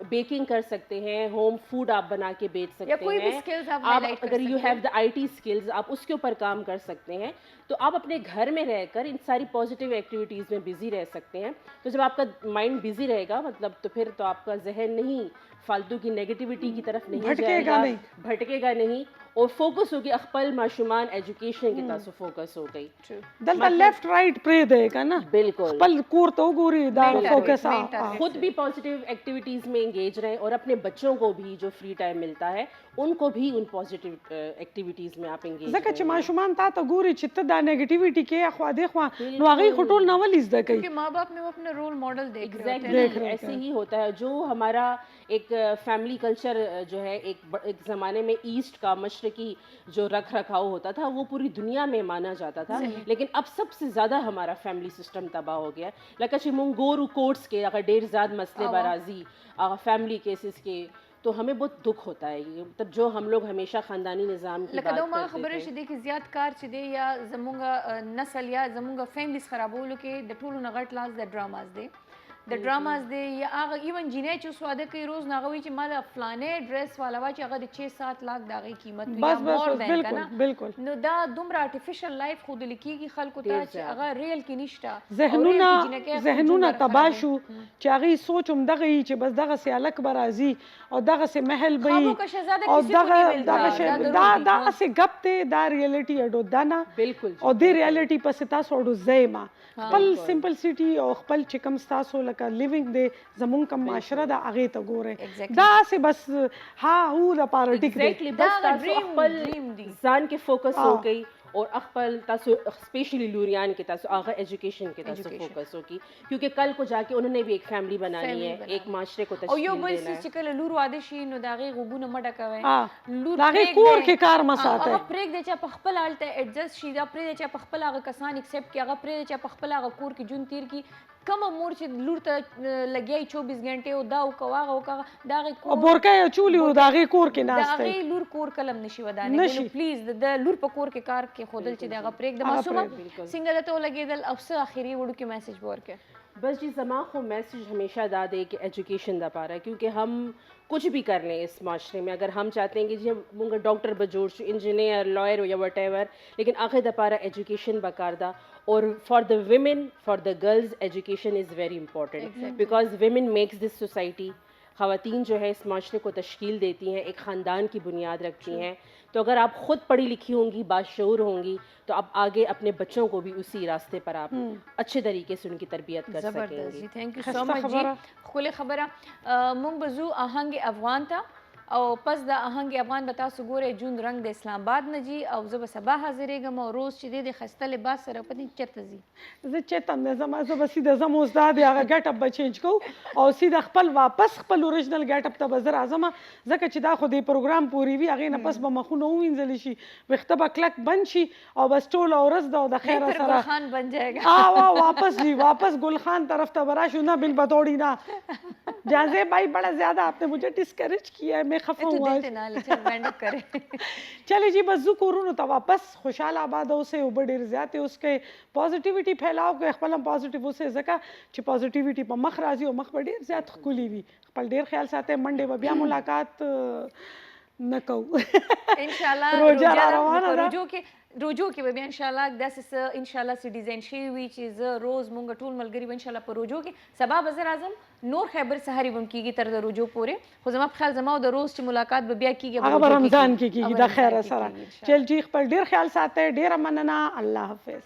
بیکنگ کر سکتے ہیں ہوم فوڈ آپ بنا کے بیچ سکتے ہیں آپ اگر یو ہیو دا آئی ٹی اسکلز آپ اس کے اوپر کام کر سکتے ہیں تو آپ اپنے گھر میں رہ کر ان ساری پازیٹیو ایکٹیویٹیز میں بزی رہ سکتے ہیں تو جب آپ کا مائنڈ بزی رہے گا مطلب تو پھر تو آپ کا ذہن نہیں فالتو کی نیگیٹیوٹی کی طرف نہیں جائے گا بھٹکے گا نہیں اور فوکس ہوگی خپل ماشومان ایجوکیشن کی تاسو فوکس ہو گئی دلته لیفٹ رائٹ پرې دی کنه بالکل خپل کور ته وګوري دا فوکس خود بھی پازیٹیو ایکٹیویٹیز میں انگیج رہیں اور اپنے بچوں کو بھی جو فری ٹائم ملتا ہے ان کو بھی ان پازیٹیو ایکٹیویٹیز میں آپ انگیج ځکه چې ماشومان تا ته ګوري چې ته دا نیگیټیویټی کې اخوا دی خوا نو هغه خټول نه ولې زده کوي کہ ماں باپ میں وہ اپنا رول ماڈل دیکھ رہے ایگزیکٹلی ایسے ہی ہوتا ہے جو ہمارا ایک فیملی کلچر جو ہے ایک زمانے میں ایسٹ کا مشرقی جو رکھ رکھاؤ ہوتا تھا وہ پوری دنیا میں مانا جاتا تھا لیکن اب سب سے زیادہ ہمارا فیملی سسٹم تباہ ہو گیا ہے لکه چې مونږ ګورو کورټس کې هغه ډیر زیات مسئلے برازي هغه فیملی کیسز کې تو ہمیں بہت دکھ ہوتا ہے مطلب جو ہم لوگ ہمیشہ خاندانی نظام کی بات کرتے تھے خبرې شې دي کې زیات کار چې دی یا زمونږ نسل یا زمونږ فیملیز خرابولو کې د ټولو نه غټ لاس د ډراماز دی د ډراماز دی یا هغه ایون جنې چې سواده کوي روز ناغوي چې مال فلانې ډریس والا وا چې هغه د 6-7 لاکھ داغي قیمت وي بس مور بس دین کنه بالکل نو دا دومره آرټیفیشل لایف خود لکیږي خلکو ته چې هغه ریل کې نشته ذهنونه تباه شو چې هغه سوچ هم دغه چې بس دغه سي الک برازي او دغه سي محل به او دغه سي غپ ته دا ریالټي اډو دانا بالکل او د ریالټي پس تاسو اډو زېما خپل سمپل سټي او خپل چکم تاسو لکه لیوینګ دی زمونږ کوم معاشره د هغې ته ګورئ دا سې بس ها هو د پاره ټیک دی بس تاسو خپل ځان کې فوکس ہو گئی اور خپل تاسو اسپیشلی لوریان کې تاسو هغه ایجوکیشن کې تاسو فوکس ہوگی کیونکہ کل کو جا کے انہوں نے بھی ایک فیملی بنانی ہے ایک معاشرے کو تشکیل او یو بل دینا ہے چې کله لور واده شي نو دا غي غوګونه مټه کوي لور دا غي کور کې کار مساته هغه پرېګ دی چې په خپل حالت ایڈجسټ شي دا پرېګ دی چې په خپل هغه کسان ایکسپټ کړي هغه پرېګ دی چې په خپل هغه کور کې جون تیر کی کم مور چې لور ته لګیای 24 غنټه او دا او کواغه او کاغه دا غي او بورکه چولی او دا غي کور کې ناشته دا غي لور کور کلم نشي ودانه نو پلیز د لور په کور کې کار کې خودل چې دا غ پرېګ د معصومه څنګه ته لګیدل او څه اخیری وړو کې میسج ورکه बस जी जमा को मैसेज हमेशा दा दे कि एजुकेशन दा पारा, क्योंकि हम कुछ भी कर लें इस माशरे में, अगर हम चाहते हैं कि जी मुंगा डॉक्टर बजोड़ इंजीनियर लॉयर या वट एवर, लेकिन आखिर दा पारा एजुकेशन बकारदा। और for the women, for the girls, education is very important because women makes this society. ख़वातीन जो है इस माशरे को तश्कील देती हैं, एक ख़ानदान की बुनियाद रखती हैं। तो अगर आप ख़ुद पढ़ी लिखी होंगी, बाशऊर होंगी, तो आप आगे अपने बच्चों को भी उसी रास्ते पर आप अच्छे तरीके से उनकी तरबियत कर सकेंगे। थैंक यू सो मच जी। खुले खबर मुंग बजू आहंग अफगान था और पस द आहंग अफगान बता सुगोरे जून रंग द इस्लामाबाद न जी और जब सबा हाजिरेगम और रोज़ ची दे खस्ता लिबास सर पनी चरत जी زه چتم د زما زه بس د زما استاد هغه ګټ اپ چینج کو او سیده خپل واپس خپل اوریجنل ګټ اپ ته بزر اعظم زکه چې دا خو د پروګرام پوری وی هغه نه پس به مخونه وینځل شي وختبه کلک بن شي او بس ټول اورز د خیر سره خان بن جائےگا واپس جی واپس گل خان طرف ته برا شو ना बिन बतौड़ी ना जाजे भाई बड़ा ज्यादा आपने मुझे डिस्करेज किया है, मैं खफा हूँ चले जी बस कोरोना तो वापस खुशहाल आबाद उसे बड़े ज्यादा उसके पॉजिटिविटी फैलाओ के खपल पॉजिटिव उसे जका कि पॉजिटिविटी पर मख राजी और मख बड़े ज्यादा खुली हुई खपल ढेर ख्याल से आते मंडे बिया मुलाकात न कहूँ इंशाल्लाह रोजा रवाना रोजो के बबी इंशाल्लाह दस इंशाल्लाह सी design she which is rose मुंगा टूल मलगरी इंशाल्लाह पर रोजो के सबा वज़ीर आज़म नूर खैबर सहरी बम कीगी तर रोजो पूरे हो जमा ख्याल जमा द रोज की मुलाकात बबिया कीगी अब रमजान की दा खैर सरा चल जी पर ढेर ख्याल से आते ढेर मनना अल्लाह हाफिज।